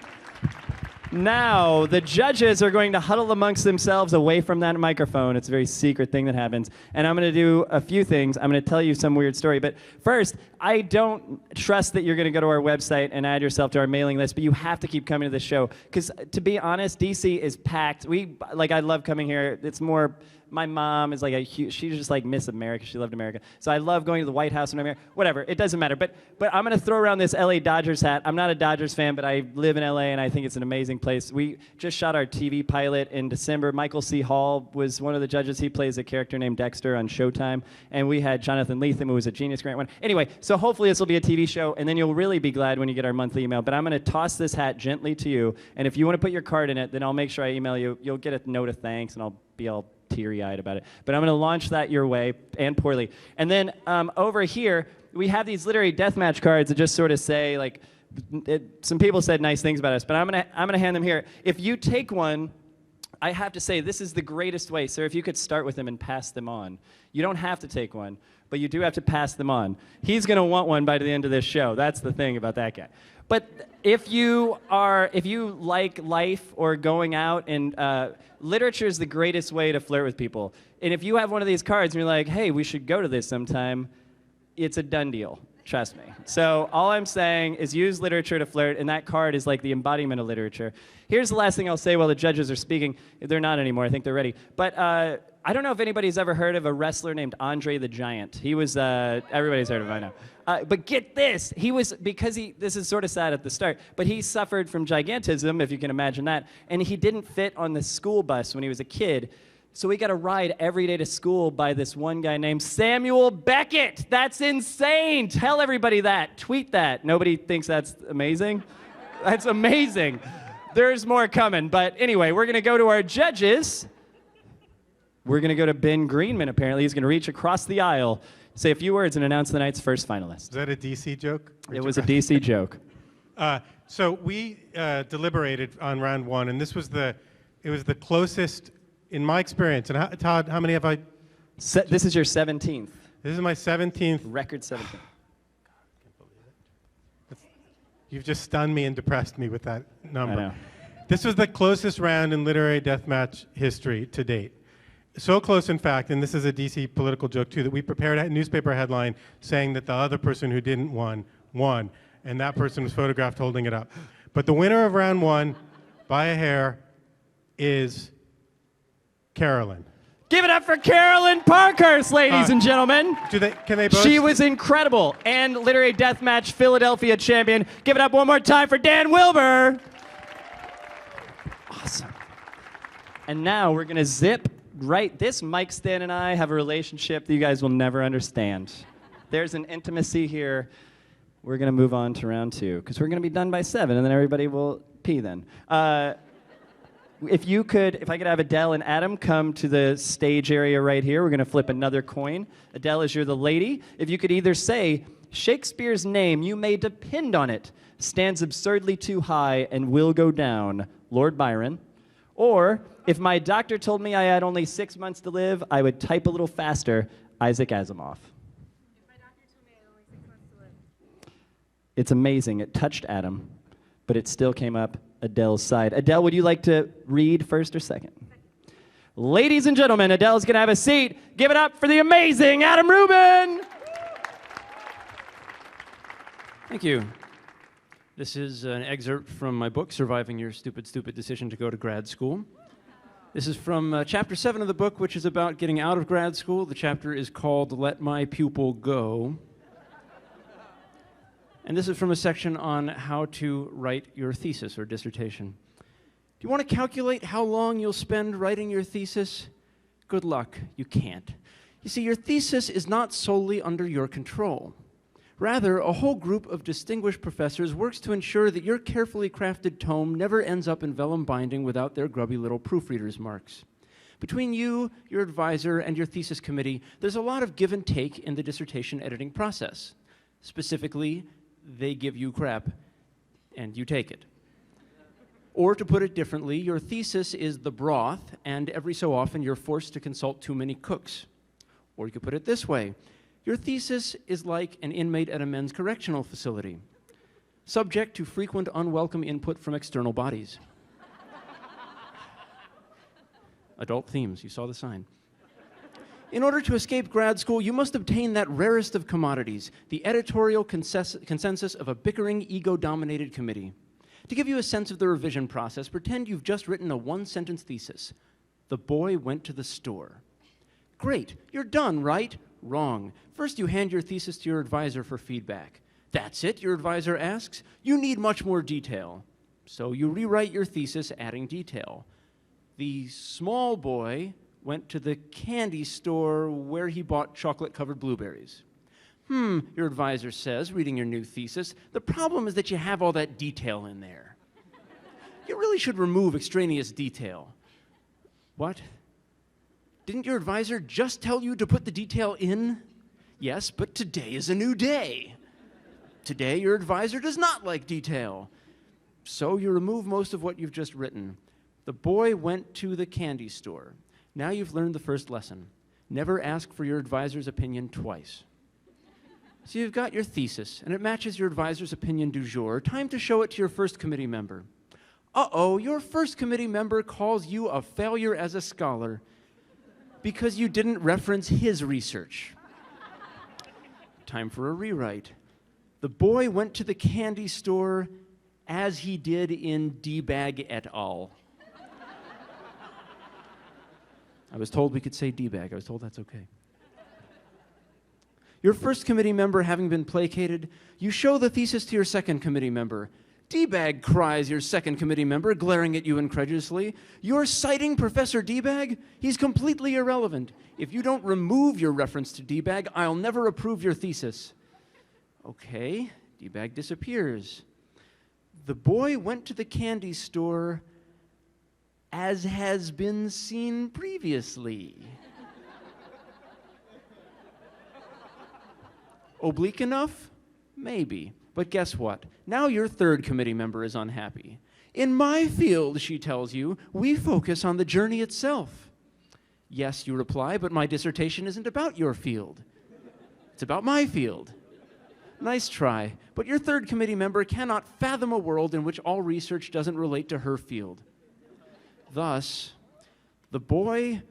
Now, the judges are going to huddle amongst themselves away from that microphone. It's a very secret thing that happens. And I'm going to do a few things. I'm going to tell you some weird story. But first, I don't trust that you're going to go to our website and add yourself to our mailing list, but you have to keep coming to the show. Because to be honest, DC is packed. I love coming here. It's more... My mom is like she's just like Miss America. She loved America. So I love going to the White House when I'm here. Whatever, it doesn't matter. But I'm going to throw around this LA Dodgers hat. I'm not a Dodgers fan, but I live in LA and I think it's an amazing place. We just shot our TV pilot in December. Michael C. Hall was one of the judges. He plays a character named Dexter on Showtime. And we had Jonathan Lethem, who was a Genius Grant winner. Anyway, so hopefully this will be a TV show, and then you'll really be glad when you get our monthly email. But I'm going to toss this hat gently to you. And if you want to put your card in it, then I'll make sure I email you. You'll get a note of thanks, and I'll be all teary-eyed about it. But I'm going to launch that your way, and poorly. And then over here, we have these literary deathmatch cards that just sort of say, like, some people said nice things about us, but I'm gonna hand them here. If you take one, I have to say, this is the greatest way. Sir, if you could start with them and pass them on. You don't have to take one, but you do have to pass them on. He's going to want one by the end of this show. That's the thing about that guy. But if you like life or going out, and literature is the greatest way to flirt with people. And if you have one of these cards and you're like, hey, we should go to this sometime, it's a done deal. Trust me. So all I'm saying is use literature to flirt, and that card is like the embodiment of literature. Here's the last thing I'll say while the judges are speaking. They're not anymore. I think they're ready. But I don't know if anybody's ever heard of a wrestler named Andre the Giant. He was, everybody's heard of him, I know. But get this. This is sort of sad at the start, but he suffered from gigantism, if you can imagine that, and he didn't fit on the school bus when he was a kid. So we got a ride every day to school by this one guy named Samuel Beckett. That's insane. Tell everybody that. Tweet that. Nobody thinks that's amazing? That's amazing. There's more coming. But anyway, we're going to go to our judges. We're going to go to Ben Greenman, apparently. He's going to reach across the aisle, say a few words, and announce the night's first finalist. Is that a DC joke? It was a DC joke. So we deliberated on round one, and it was the closest... In my experience, and Todd, how many have I? This is your 17th. This is my 17th. Record 17th. You've just stunned me and depressed me with that number. I know. This was the closest round in literary deathmatch history to date. So close, in fact, and this is a DC political joke too, that we prepared a newspaper headline saying that the other person who didn't won, and that person was photographed holding it up. But the winner of round one, by a hair, is Carolyn. Give it up for Carolyn Parkhurst, ladies and gentlemen. Can they both? She was incredible. And Literary Deathmatch Philadelphia champion. Give it up one more time for Dan Wilbur. Awesome. And now we're going to zip right. This mic stand and I have a relationship that you guys will never understand. There's an intimacy here. We're going to move on to round two because we're going to be done by 7, and then everybody will pee then. If I could have Adele and Adam come to the stage area right here, we're going to flip another coin. Adele, as you're the lady, if you could either say, Shakespeare's name, you may depend on it, stands absurdly too high and will go down, Lord Byron. Or, if my doctor told me I had only 6 months to live, I would type a little faster, Isaac Asimov. If my doctor told me I had only 6 months to live. It's amazing. It touched Adam, but it still came up Adele's side. Adele, would you like to read first or second? Ladies and gentlemen, Adele's going to have a seat. Give it up for the amazing Adam Rubin. Thank you. This is an excerpt from my book, Surviving Your Stupid, Stupid Decision to Go to Grad School. This is from chapter 7 of the book, which is about getting out of grad school. The chapter is called Let My Pupil Go. And this is from a section on how to write your thesis or dissertation. Do you want to calculate how long you'll spend writing your thesis? Good luck, you can't. You see, your thesis is not solely under your control. Rather, a whole group of distinguished professors works to ensure that your carefully crafted tome never ends up in vellum binding without their grubby little proofreader's marks. Between you, your advisor, and your thesis committee, there's a lot of give and take in the dissertation editing process. Specifically, they give you crap, and you take it. Or to put it differently, your thesis is the broth, and every so often you're forced to consult too many cooks. Or you could put it this way. Your thesis is like an inmate at a men's correctional facility. subject to frequent unwelcome input from external bodies. Adult themes, you saw the sign. In order to escape grad school, you must obtain that rarest of commodities, the editorial consensus of a bickering, ego-dominated committee. To give you a sense of the revision process, pretend you've just written a one-sentence thesis. The boy went to the store. Great, you're done, right? Wrong. First, you hand your thesis to your advisor for feedback. That's it, your advisor asks. You need much more detail. So you rewrite your thesis, adding detail. The small boy went to the candy store where he bought chocolate-covered blueberries. Your advisor says, reading your new thesis, the problem is that you have all that detail in there. You really should remove extraneous detail. What? Didn't your advisor just tell you to put the detail in? Yes, but today is a new day. Today, your advisor does not like detail. So you remove most of what you've just written. The boy went to the candy store. Now you've learned the first lesson. Never ask for your advisor's opinion twice. So you've got your thesis, and it matches your advisor's opinion du jour. Time to show it to your first committee member. Uh-oh, your first committee member calls you a failure as a scholar because you didn't reference his research. Time for a rewrite. The boy went to the candy store as he did in D-Bag et al. I was told we could say D-Bag. I was told that's okay. Your first committee member having been placated, you show the thesis to your second committee member. D-Bag, cries your second committee member, glaring at you incredulously. You're citing Professor D-Bag? He's completely irrelevant. If you don't remove your reference to D-Bag, I'll never approve your thesis. Okay, D-Bag disappears. The boy went to the candy store as has been seen previously. Oblique enough? Maybe. But guess what? Now your third committee member is unhappy. In my field, she tells you, we focus on the journey itself. Yes, you reply, but my dissertation isn't about your field. It's about my field. Nice try, but your third committee member cannot fathom a world in which all research doesn't relate to her field. Thus, the boy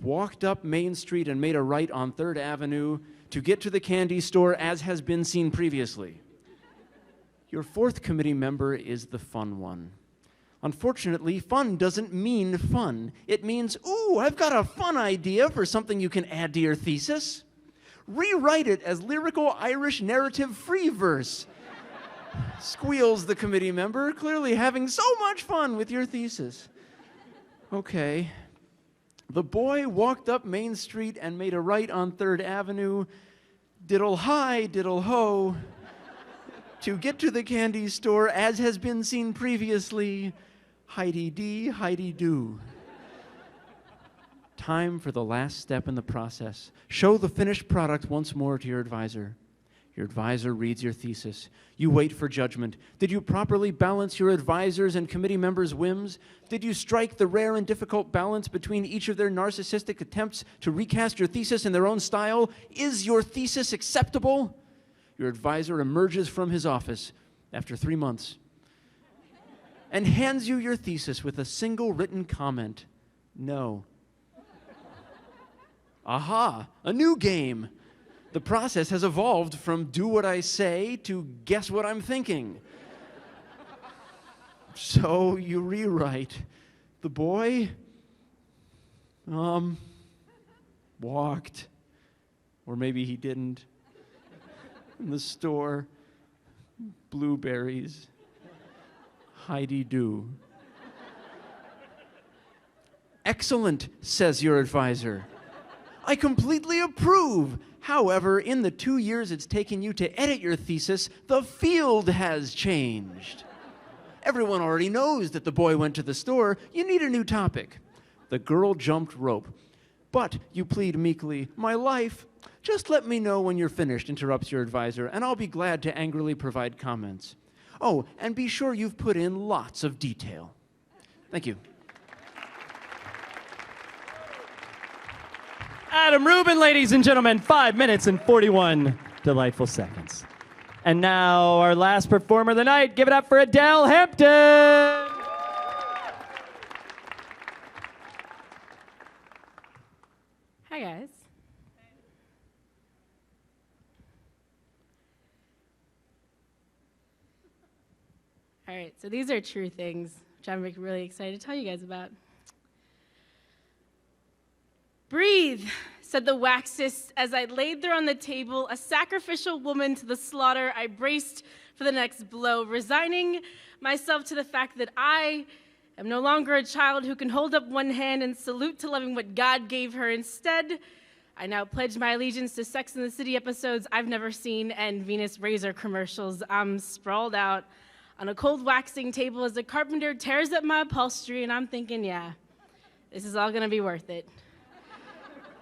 walked up Main Street and made a right on 3rd Avenue to get to the candy store as has been seen previously. Your fourth committee member is the fun one. Unfortunately, fun doesn't mean fun. It means, ooh, I've got a fun idea for something you can add to your thesis. Rewrite it as lyrical Irish narrative free verse. Squeals the committee member, clearly having so much fun with your thesis. Okay. The boy walked up Main Street and made a right on 3rd Avenue, diddle hi, diddle ho, to get to the candy store as has been seen previously, Heidi-dee, Heidi-doo. Time for the last step in the process. Show the finished product once more to your advisor. Your advisor reads your thesis. You wait for judgment. Did you properly balance your advisors' and committee members' whims? Did you strike the rare and difficult balance between each of their narcissistic attempts to recast your thesis in their own style? Is your thesis acceptable? Your advisor emerges from his office after 3 months and hands you your thesis with a single written comment. No. Aha, a new game. The process has evolved from do what I say to guess what I'm thinking. So you rewrite. The boy, walked, or maybe he didn't, in the store, blueberries, Heidi-doo. Excellent, says your advisor. I completely approve. However, in the 2 years it's taken you to edit your thesis, the field has changed. Everyone already knows that the boy went to the store. You need a new topic. The girl jumped rope. But, you plead meekly, my life, just let me know when you're finished, interrupts your advisor, and I'll be glad to angrily provide comments. Oh, and be sure you've put in lots of detail. Thank you. Adam Rubin, ladies and gentlemen, 5 minutes and 41 delightful seconds. And now our last performer of the night, give it up for Adele Hampton. Hi, guys. All right, so these are true things, which I'm really excited to tell you guys about. Breathe, said the waxist as I laid there on the table, a sacrificial woman to the slaughter. I braced for the next blow, resigning myself to the fact that I am no longer a child who can hold up one hand and salute to loving what God gave her. Instead, I now pledge my allegiance to Sex and the City episodes I've never seen and Venus Razor commercials. I'm sprawled out on a cold waxing table as the carpenter tears up my upholstery, and I'm thinking, yeah, this is all gonna be worth it.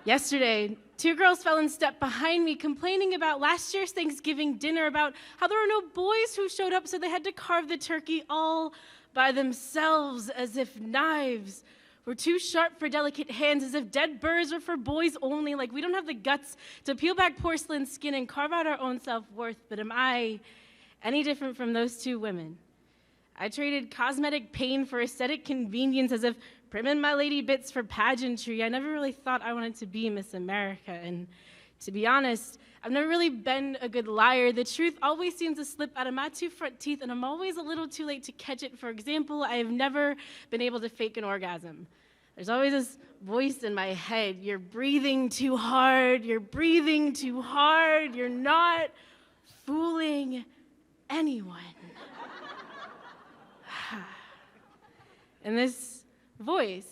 Yesterday, 2 girls fell in step behind me, complaining about last year's Thanksgiving dinner, about how there were no boys who showed up, so they had to carve the turkey all by themselves, as if knives were too sharp for delicate hands, as if dead birds were for boys only, like we don't have the guts to peel back porcelain skin and carve out our own self-worth. But am I any different from those 2 women? I traded cosmetic pain for aesthetic convenience, as if primming my lady bits for pageantry. I never really thought I wanted to be Miss America, and to be honest, I've never really been a good liar. The truth always seems to slip out of my 2 front teeth, and I'm always a little too late to catch it. For example, I have never been able to fake an orgasm. There's always this voice in my head, you're breathing too hard, you're breathing too hard, you're not fooling anyone. And this voice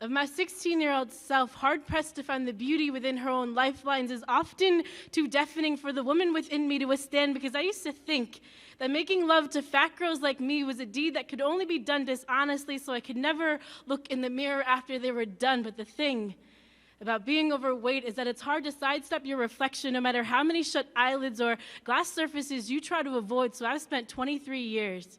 of my 16-year-old self, hard-pressed to find the beauty within her own lifelines, is often too deafening for the woman within me to withstand, because I used to think that making love to fat girls like me was a deed that could only be done dishonestly, so I could never look in the mirror after they were done. But the thing about being overweight is that it's hard to sidestep your reflection no matter how many shut eyelids or glass surfaces you try to avoid. So I've spent 23 years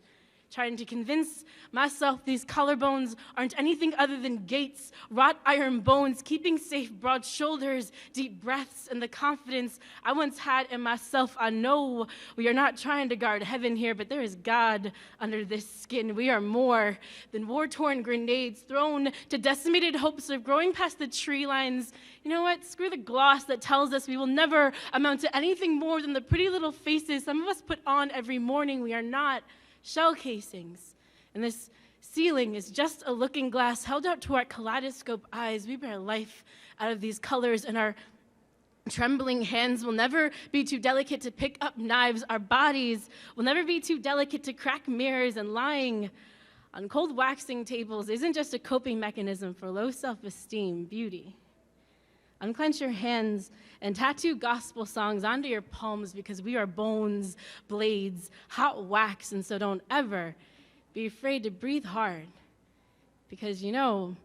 trying to convince myself these collarbones aren't anything other than gates, wrought iron bones, keeping safe broad shoulders, deep breaths, and the confidence I once had in myself. I know we are not trying to guard heaven here, but there is God under this skin. We are more than war-torn grenades thrown to decimated hopes of growing past the tree lines. You know what? Screw the gloss that tells us we will never amount to anything more than the pretty little faces some of us put on every morning. We are not shell casings. And this ceiling is just a looking glass held out to our kaleidoscope eyes. We bear life out of these colors, and our trembling hands will never be too delicate to pick up knives. Our bodies will never be too delicate to crack mirrors, and lying on cold waxing tables isn't just a coping mechanism for low self-esteem. Beauty. Unclench your hands and tattoo gospel songs onto your palms, because we are bones, blades, hot wax, and so don't ever be afraid to breathe hard, because you know,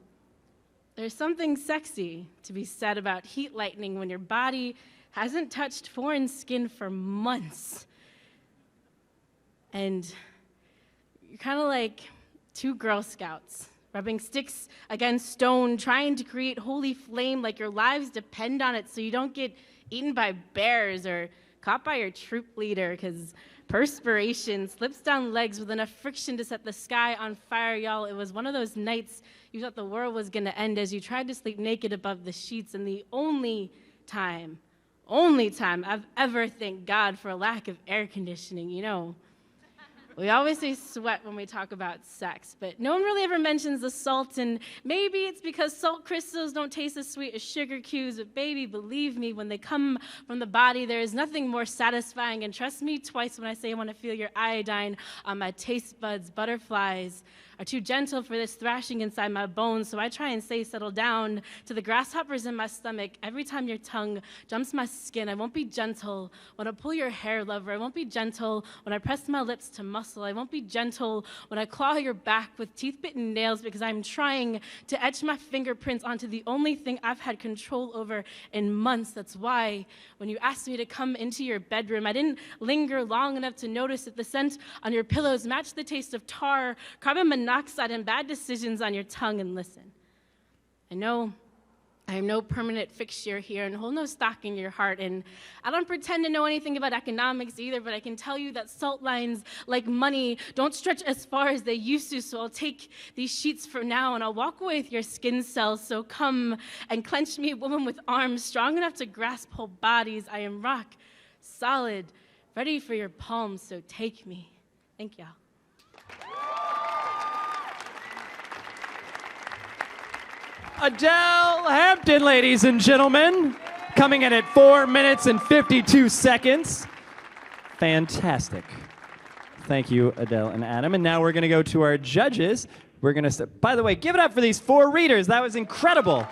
there's something sexy to be said about heat lightning when your body hasn't touched foreign skin for months. And you're kind of like 2 Girl Scouts rubbing sticks against stone, trying to create holy flame like your lives depend on it, so you don't get eaten by bears or caught by your troop leader, because perspiration slips down legs with enough friction to set the sky on fire. Y'all, it was one of those nights you thought the world was gonna end as you tried to sleep naked above the sheets, and the only time I've ever thanked God for a lack of air conditioning. You know, we always say sweat when we talk about sex, but no one really ever mentions the salt, and maybe it's because salt crystals don't taste as sweet as sugar cubes, but baby, believe me, when they come from the body, there is nothing more satisfying, and trust me twice when I say I want to feel your iodine on my taste buds. Butterflies are too gentle for this thrashing inside my bones, so I try and say settle down to the grasshoppers in my stomach. Every time your tongue jumps my skin, I won't be gentle when I pull your hair, lover. I won't be gentle when I press my lips to muscle. I won't be gentle when I claw your back with teeth-bitten nails, because I'm trying to etch my fingerprints onto the only thing I've had control over in months. That's why when you asked me to come into your bedroom, I didn't linger long enough to notice that the scent on your pillows matched the taste of tar, carbon monoxide, and bad decisions on your tongue. And listen, I know I am no permanent fixture here and hold no stock in your heart. And I don't pretend to know anything about economics either, but I can tell you that salt lines, like money, don't stretch as far as they used to. So I'll take these sheets for now and I'll walk away with your skin cells. So come and clench me, woman with arms strong enough to grasp whole bodies. I am rock, solid, ready for your palms, so take me. Thank y'all. Adele Hampton, ladies and gentlemen, coming in at 4 minutes and 52 seconds. Fantastic. Thank you, Adele and Adam. And now we're going to go to our judges. We're going to, by the way, give it up for these 4 readers. That was incredible.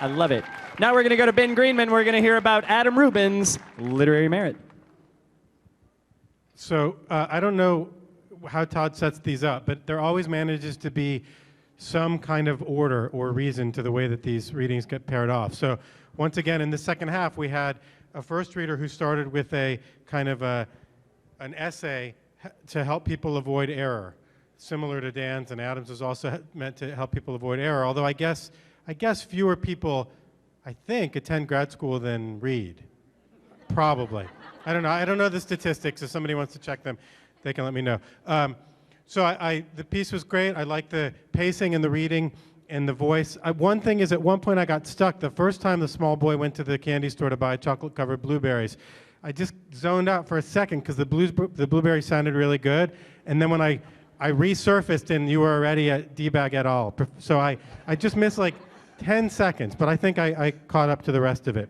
I love it. Now we're going to go to Ben Greenman. We're going to hear about Adam Rubin's literary merit. So I don't know how Todd sets these up, but there always manages to be some kind of order or reason to the way that these readings get paired off. So once again, in the second half, we had a first reader who started with a kind of an essay to help people avoid error, similar to Dan's, and Adam's was also meant to help people avoid error, although I guess fewer people, I think, attend grad school than read. Probably. I don't know. I don't know the statistics. If somebody wants to check them, they can let me know. So the piece was great. I liked the pacing and the reading and the voice. One thing is, at one point I got stuck. The first time the small boy went to the candy store to buy chocolate-covered blueberries, I just zoned out for a second because the blueberries sounded really good. And then when I resurfaced and you were already at D-bag et al. So I just missed like 10 seconds, but I think I caught up to the rest of it.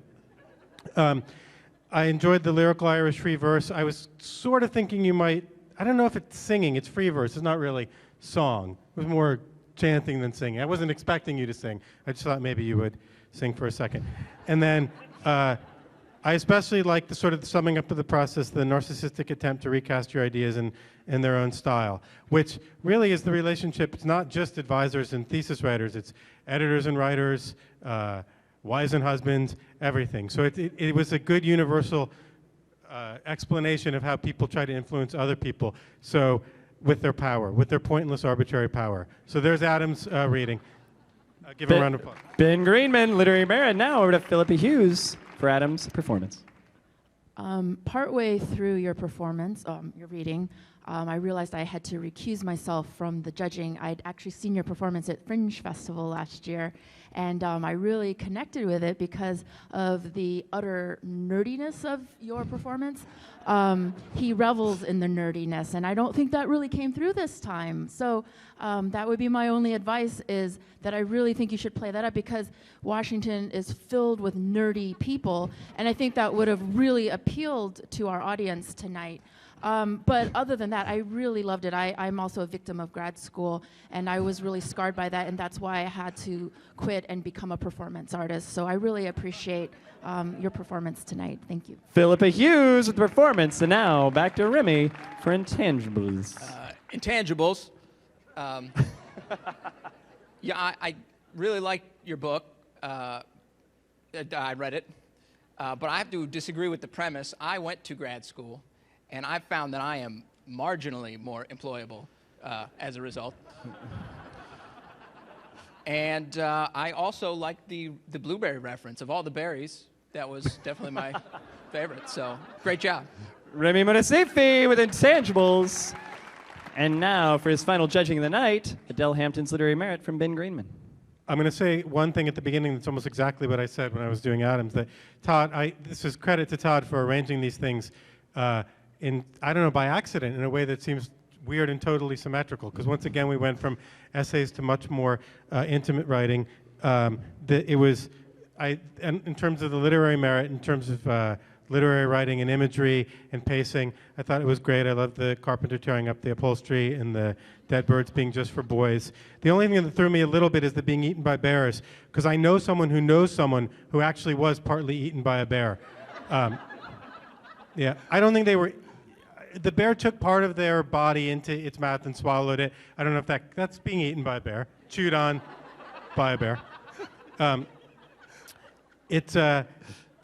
I enjoyed the lyrical Irish free verse. I was sort of thinking you might, I don't know if it's singing, it's free verse, it's not really song. It was more chanting than singing. I wasn't expecting you to sing. I just thought maybe you would sing for a second. And then I especially liked the sort of summing up of the process, the narcissistic attempt to recast your ideas in their own style, which really is the relationship. It's not just advisors and thesis writers, it's editors and writers, wives and husbands, everything. So it was a good universal explanation of how people try to influence other people. So with their power, with their pointless, arbitrary power. So there's Adam's reading. Give him a round of applause. Ben Greenman, literary merit. Now over to Philippa Hughes for Adam's performance. Partway through your performance, your reading, I realized I had to recuse myself from the judging. I'd actually seen your performance at Fringe Festival last year, and I really connected with it because of the utter nerdiness of your performance. He revels in the nerdiness, and I don't think that really came through this time. So that would be my only advice, is that I really think you should play that up, because Washington is filled with nerdy people, and I think that would have really appealed to our audience tonight. But other than that, I really loved it. I'm also a victim of grad school, and I was really scarred by that, and that's why I had to quit and become a performance artist. So I really appreciate your performance tonight. Thank you. Philippa Hughes with the performance. And now back to Remy for Intangibles. Intangibles. Yeah, I really liked your book. I read it. But I have to disagree with the premise. I went to grad school, and I found that I am marginally more employable as a result. And I also liked the blueberry reference. Of all the berries, that was definitely my favorite. So, great job. Remy Munisifi with Intangibles. And now for his final judging of the night, Adele Hampton's literary merit from Ben Greenman. I'm going to say one thing at the beginning that's almost exactly what I said when I was doing Adams. That Todd, this is credit to Todd for arranging these things I don't know, by accident, in a way that seems weird and totally symmetrical. Because once again, we went from essays to much more intimate writing. In terms of the literary merit, in terms of literary writing and imagery and pacing, I thought it was great. I loved the carpenter tearing up the upholstery and the dead birds being just for boys. The only thing that threw me a little bit is the being eaten by bears, because I know someone who actually was partly eaten by a bear. Yeah, I don't think they were. The bear took part of their body into its mouth and swallowed it. I don't know if that's being eaten by a bear, chewed on by a bear.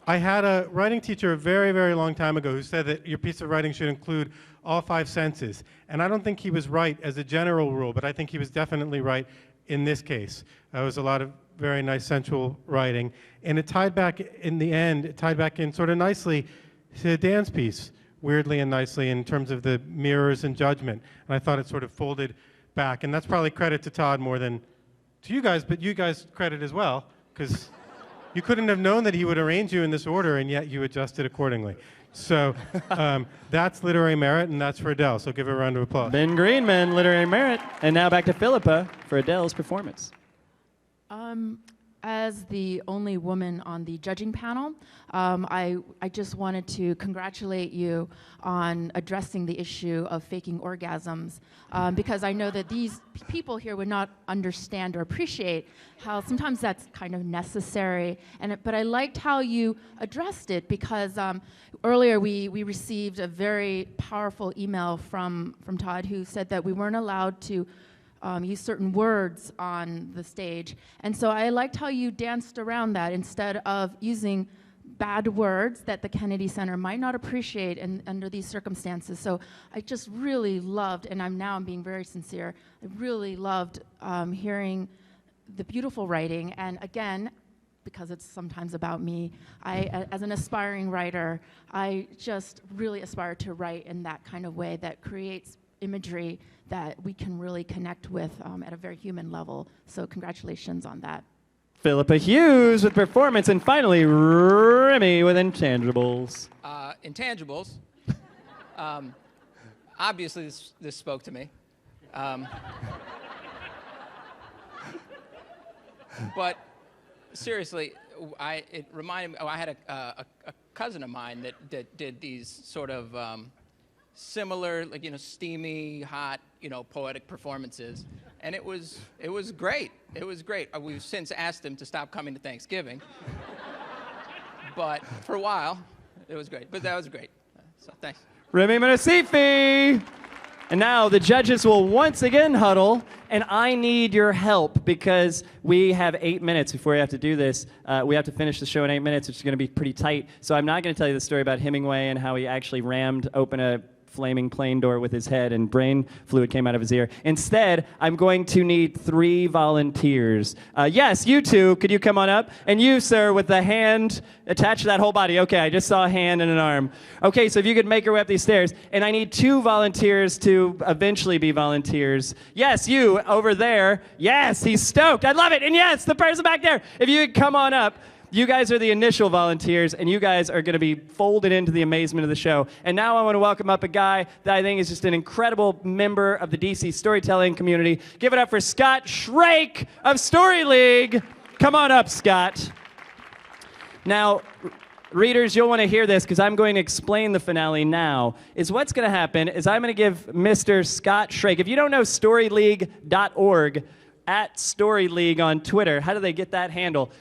I had a writing teacher a very, very long time ago who said that your piece of writing should include all 5 senses. And I don't think he was right as a general rule, but I think he was definitely right in this case. It was a lot of very nice sensual writing. And it tied back, in the end, it tied back in sort of nicely to Dan's piece, weirdly and nicely in terms of the mirrors and judgment. And I thought it sort of folded back. And that's probably credit to Todd more than to you guys, but you guys credit as well, because you couldn't have known that he would arrange you in this order, and yet you adjusted accordingly. So that's literary merit, and that's for Adele. So give her a round of applause. Ben Greenman, literary merit. And now back to Philippa for Adele's performance. As the only woman on the judging panel, I just wanted to congratulate you on addressing the issue of faking orgasms, because I know that these people here would not understand or appreciate how sometimes that's kind of necessary. But I liked how you addressed it, because earlier we received a very powerful email from Todd, who said that we weren't allowed to use certain words on the stage. And so I liked how you danced around that instead of using bad words that the Kennedy Center might not appreciate under these circumstances. So I just really loved, and I'm being very sincere, I really loved hearing the beautiful writing. And again, because it's sometimes about me, as an aspiring writer, I just really aspire to write in that kind of way that creates imagery that we can really connect with at a very human level. So congratulations on that. Philippa Hughes with performance. And finally, Remy with intangibles. Intangibles. Obviously, this spoke to me. But seriously, it reminded me. I had a cousin of mine that did these sort of similar, like, steamy, hot, poetic performances, and it was great. It was great. We've since asked him to stop coming to Thanksgiving, but for a while, it was great. But that was great. So thanks. Remy Menasifi. And now the judges will once again huddle, and I need your help because we have 8 minutes before we have to do this. We have to finish the show in 8 minutes, which is going to be pretty tight. So I'm not going to tell you the story about Hemingway and how he actually rammed open a flaming plane door with his head and brain fluid came out of his ear. Instead, I'm going to need 3 volunteers. Yes, you two, could you come on up? And you, sir, with the hand attached to that whole body. Okay, I just saw a hand and an arm. Okay, so if you could make your way up these stairs. And I need 2 volunteers to eventually be volunteers. Yes, you over there. Yes, he's stoked. I love it. And yes, the person back there. If you could come on up. You guys are the initial volunteers, and you guys are going to be folded into the amazement of the show. And now I want to welcome up a guy that I think is just an incredible member of the DC storytelling community. Give it up for Scott Shrake of Story League. Come on up, Scott. Now, readers, you'll want to hear this because I'm going to explain the finale now. What's going to happen is I'm going to give Mr. Scott Shrake. If you don't know storyleague.org, at Story League on Twitter, how do they get that handle?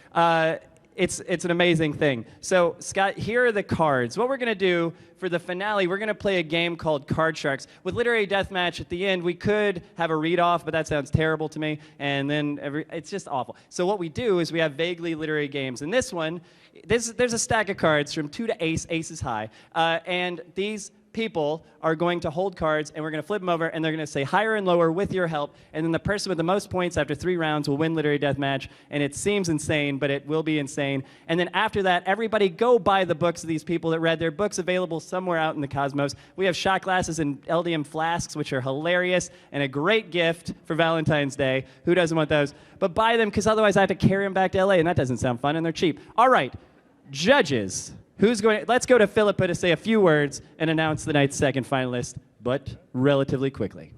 It's an amazing thing. So, Scott, here are the cards. What we're going to do for the finale, we're going to play a game called Card Sharks. With Literary Deathmatch at the end, we could have a read-off, but that sounds terrible to me, and then it's just awful. So what we do is we have vaguely literary games. And this one, there's a stack of cards from 2 to ace. Ace is high. And these people are going to hold cards, and we're going to flip them over, and they're going to say higher and lower with your help, and then the person with the most points after 3 rounds will win Literary Deathmatch, and it seems insane, but it will be insane. And then after that, everybody go buy the books of these people that read. Their books available somewhere out in the cosmos. We have shot glasses and LDM flasks, which are hilarious, and a great gift for Valentine's Day. Who doesn't want those? But buy them, because otherwise I have to carry them back to LA, and that doesn't sound fun, and they're cheap. All right, judges. Let's go to Philippa to say a few words and announce the night's second finalist, but relatively quickly.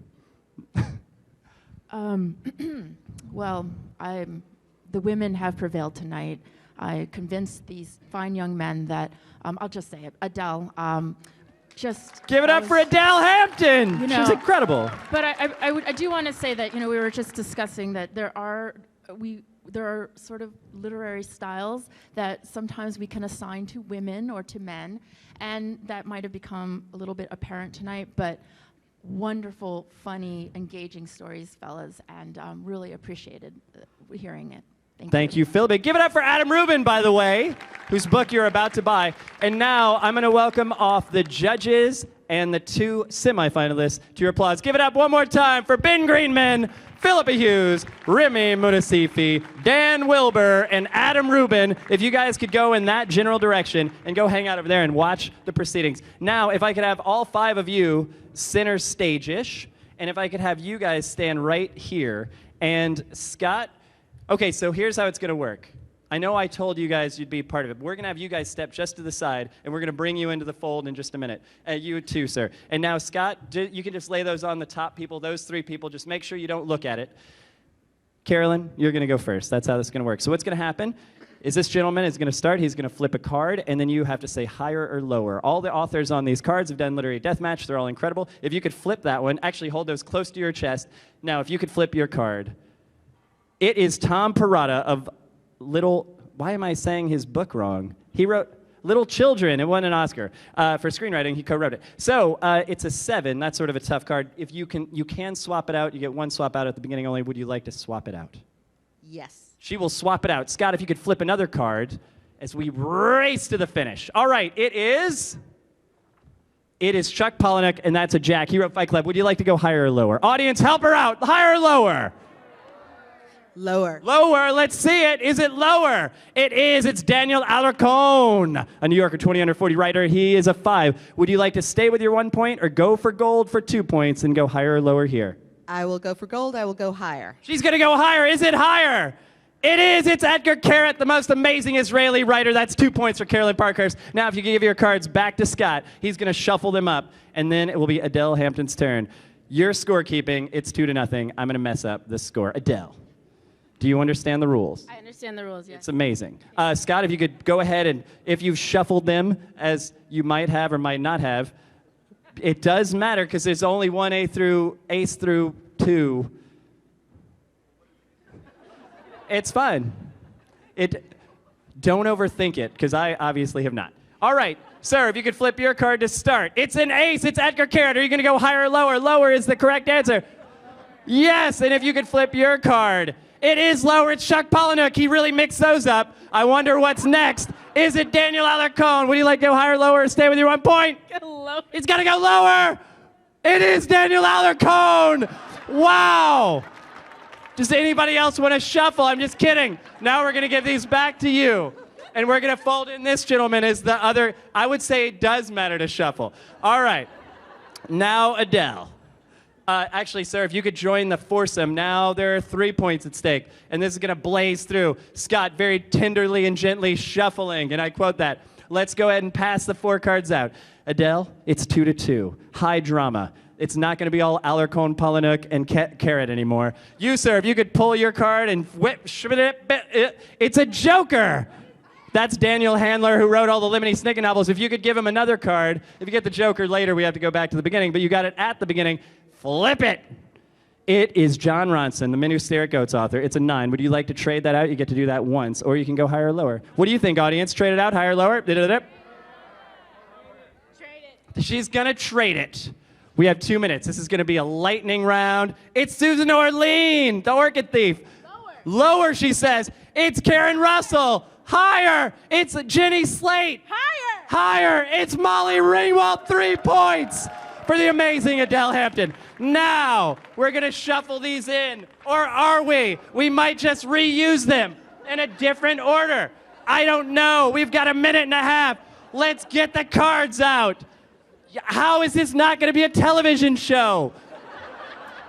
Well, the women have prevailed tonight. I convinced these fine young men that, I'll just say it, Adele, just... Give it up for Adele Hampton! She's incredible. But I do want to say that, we were just discussing that there are sort of literary styles that sometimes we can assign to women or to men, and that might have become a little bit apparent tonight, but wonderful, funny, engaging stories, fellas, and really appreciated hearing it. Thank you, Philippa. Give it up for Adam Rubin, by the way, whose book you're about to buy. And now I'm going to welcome off the judges and the 2 semifinalists to your applause. Give it up one more time for Ben Greenman, Philippa Hughes, Remy Municifi, Dan Wilbur, and Adam Rubin. If you guys could go in that general direction and go hang out over there and watch the proceedings. Now, if I could have all 5 of you center stage-ish, and if I could have you guys stand right here. And Scott, okay, so here's how it's going to work. I know I told you guys you'd be part of it, but we're going to have you guys step just to the side, and we're going to bring you into the fold in just a minute. You too, sir. And now, Scott, you can just lay those on the top people, those 3 people. Just make sure you don't look at it. Carolyn, you're going to go first. That's how this is going to work. So what's going to happen is this gentleman is going to start. He's going to flip a card, and then you have to say higher or lower. All the authors on these cards have done literary deathmatch. They're all incredible. If you could flip that one, actually hold those close to your chest. Now, if you could flip your card. It is Tom Perrotta of why am I saying his book wrong? He wrote Little Children. It won an Oscar for screenwriting. He co-wrote it. So it's a 7. That's sort of a tough card. If you can swap it out. You get 1 swap out at the beginning only. Would you like to swap it out? Yes. She will swap it out. Scott, if you could flip another card as we race to the finish. All right, it is Chuck Palahniuk, and that's a Jack. He wrote Fight Club. Would you like to go higher or lower? Audience, help her out. Higher or lower? Lower. Lower, let's see it. Is it lower? It is. It's Daniel Alarcón, a New Yorker 20 under 40 writer. He is a 5. Would you like to stay with your 1 point or go for gold for 2 points and go higher or lower here? I will go for gold. I will go higher. She's going to go higher. Is it higher? It is. It's Edgar Keret, the most amazing Israeli writer. That's 2 points for Carolyn Parkhurst. Now, if you give your cards back to Scott, he's going to shuffle them up, and then it will be Adele Hampton's turn. Your scorekeeping, it's 2-0. I'm going to mess up this score. Adele. Do you understand the rules? I understand the rules, yes. It's amazing. Scott, if you could go ahead and if you've shuffled them as you might have or might not have, it does matter because there's only one ace through 2. It's fine. Don't overthink it because I obviously have not. All right, sir, if you could flip your card to start. It's an ace. It's Edgar Keret. Are you going to go higher or lower? Lower is the correct answer. Yes, and if you could flip your card. It is lower. It's Chuck Palahniuk. He really mixed those up. I wonder what's next. Is it Daniel Alarcón? Would you like to go higher or lower or stay with your 1 point? Lower. It's got to go lower. It is Daniel Alarcón. Wow. Does anybody else want to shuffle? I'm just kidding. Now we're going to give these back to you. And we're going to fold in this gentleman as the other. I would say it does matter to shuffle. All right. Now Adele. Actually, sir, if you could join the foursome. Now there are 3 points at stake, and this is going to blaze through. Scott very tenderly and gently shuffling, and I quote that. Let's go ahead and pass the 4 cards out. Adele, it's 2-2. High drama. It's not going to be all Alarcón, Palahniuk, and Keret anymore. You, sir, if you could pull your card and whip, it's a Joker. That's Daniel Handler, who wrote all the Lemony Snicket novels. If you could give him another card, if you get the Joker later, we have to go back to the beginning, but you got it at the beginning. Flip it. It is John Ronson, the Men Who Stare at Goats author. It's a 9. Would you like to trade that out? You get to do that once, or you can go higher or lower. What do you think, audience? Trade it out, higher or lower? Trade it. She's going to trade it. We have 2 minutes. This is going to be a lightning round. It's Susan Orlean, the Orchid Thief. Lower. Lower, she says. It's Karen Russell. Higher. It's Jenny Slate. Higher. Higher. It's Molly Ringwald. 3 points for the amazing Adele Hampton. Now, we're going to shuffle these in. Or are we? We might just reuse them in a different order. I don't know. We've got a minute and a half. Let's get the cards out. How is this not going to be a television show?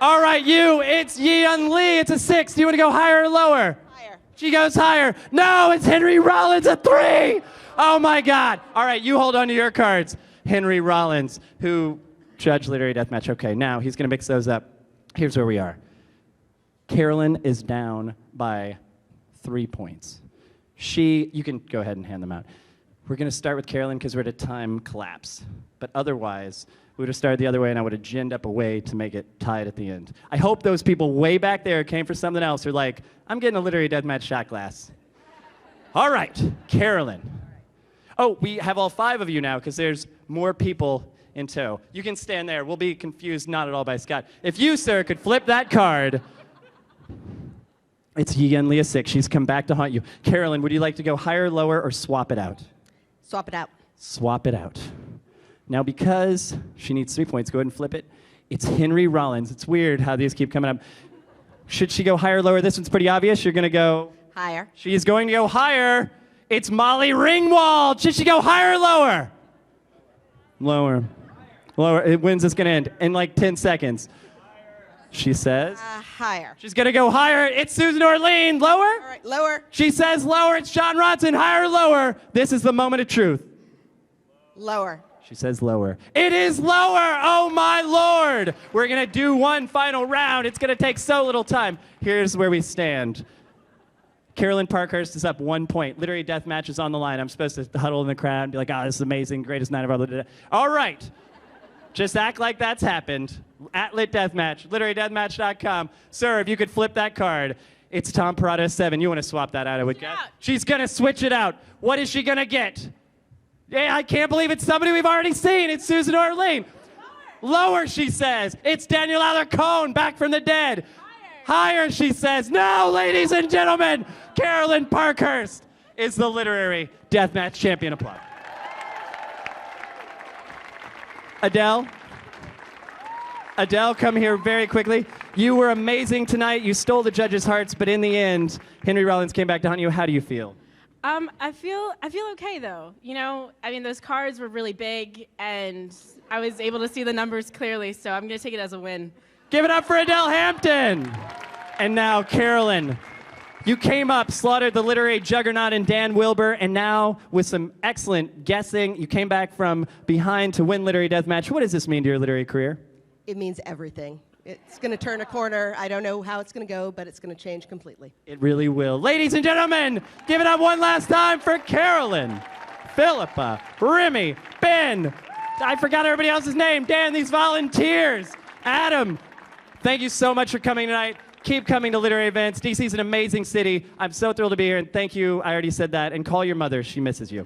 All right, you, it's Yeon Lee. It's a 6. Do you want to go higher or lower? Higher. She goes higher. No, it's Henry Rollins, a 3. Oh, my God. All right, you hold on to your cards. Henry Rollins, who judged Literary Deathmatch. Okay, now he's going to mix those up. Here's where we are. Carolyn is down by 3 points. You can go ahead and hand them out. We're going to start with Carolyn because we're at a time collapse. But otherwise, we would have started the other way, and I would have ginned up a way to make it tied at the end. I hope those people way back there came for something else. They're like, I'm getting a Literary Deathmatch shot glass. All right, Carolyn. Oh, we have all 5 of you now because there's more people in tow. You can stand there. We'll be confused not at all by Scott. If you, sir, could flip that card. It's Yeon Lee, a 6. She's come back to haunt you. Carolyn, would you like to go higher, lower, or swap it out? Swap it out. Swap it out. Now, because she needs 3 points, go ahead and flip it. It's Henry Rollins. It's weird how these keep coming up. Should she go higher or lower? This one's pretty obvious. You're going to go... Higher. She is going to go higher. It's Molly Ringwald. Should she go higher or lower? Lower. Lower. When's this going to end? In like 10 seconds. She says. Higher. She's going to go higher. It's Susan Orlean. Lower? All right, lower. She says lower. It's John Ronson. Higher or lower? This is the moment of truth. Lower. She says lower. It is lower. Oh, my Lord. We're going to do one final round. It's going to take so little time. Here's where we stand. Carolyn Parkhurst is up 1 point. Literary death match is on the line. I'm supposed to huddle in the crowd and be like, oh, this is amazing. Greatest night of our life. All right. Just act like that's happened. At Lit Deathmatch, literarydeathmatch.com. Sir, if you could flip that card. It's Tom Parada 7. You want to swap that out, I would guess. She's going to switch it out. What is she going to get? Yeah, I can't believe it's somebody we've already seen. It's Susan Orlean. Lower, she says. It's Daniel Alarcon, back from the dead. Higher, she says. No, ladies and gentlemen, Carolyn Parkhurst is the literary deathmatch champion. Applause. Adele, come here very quickly. You were amazing tonight. You stole the judges' hearts, but in the end, Henry Rollins came back to haunt you. How do you feel? I feel okay though. You know, I mean, those cards were really big, and I was able to see the numbers clearly, so I'm gonna take it as a win. Give it up for Adele Hampton. And now, Carolyn, you came up, slaughtered the literary juggernaut in Dan Wilbur, and now, with some excellent guessing, you came back from behind to win Literary Deathmatch. What does this mean to your literary career? It means everything. It's going to turn a corner. I don't know how it's going to go, but it's going to change completely. It really will. Ladies and gentlemen, give it up one last time for Carolyn, Philippa, Remy, Ben, I forgot everybody else's name, Dan, these volunteers, Adam. Thank you so much for coming tonight. Keep coming to literary events. DC's an amazing city. I'm so thrilled to be here, and thank you. I already said that. And call your mother. She misses you.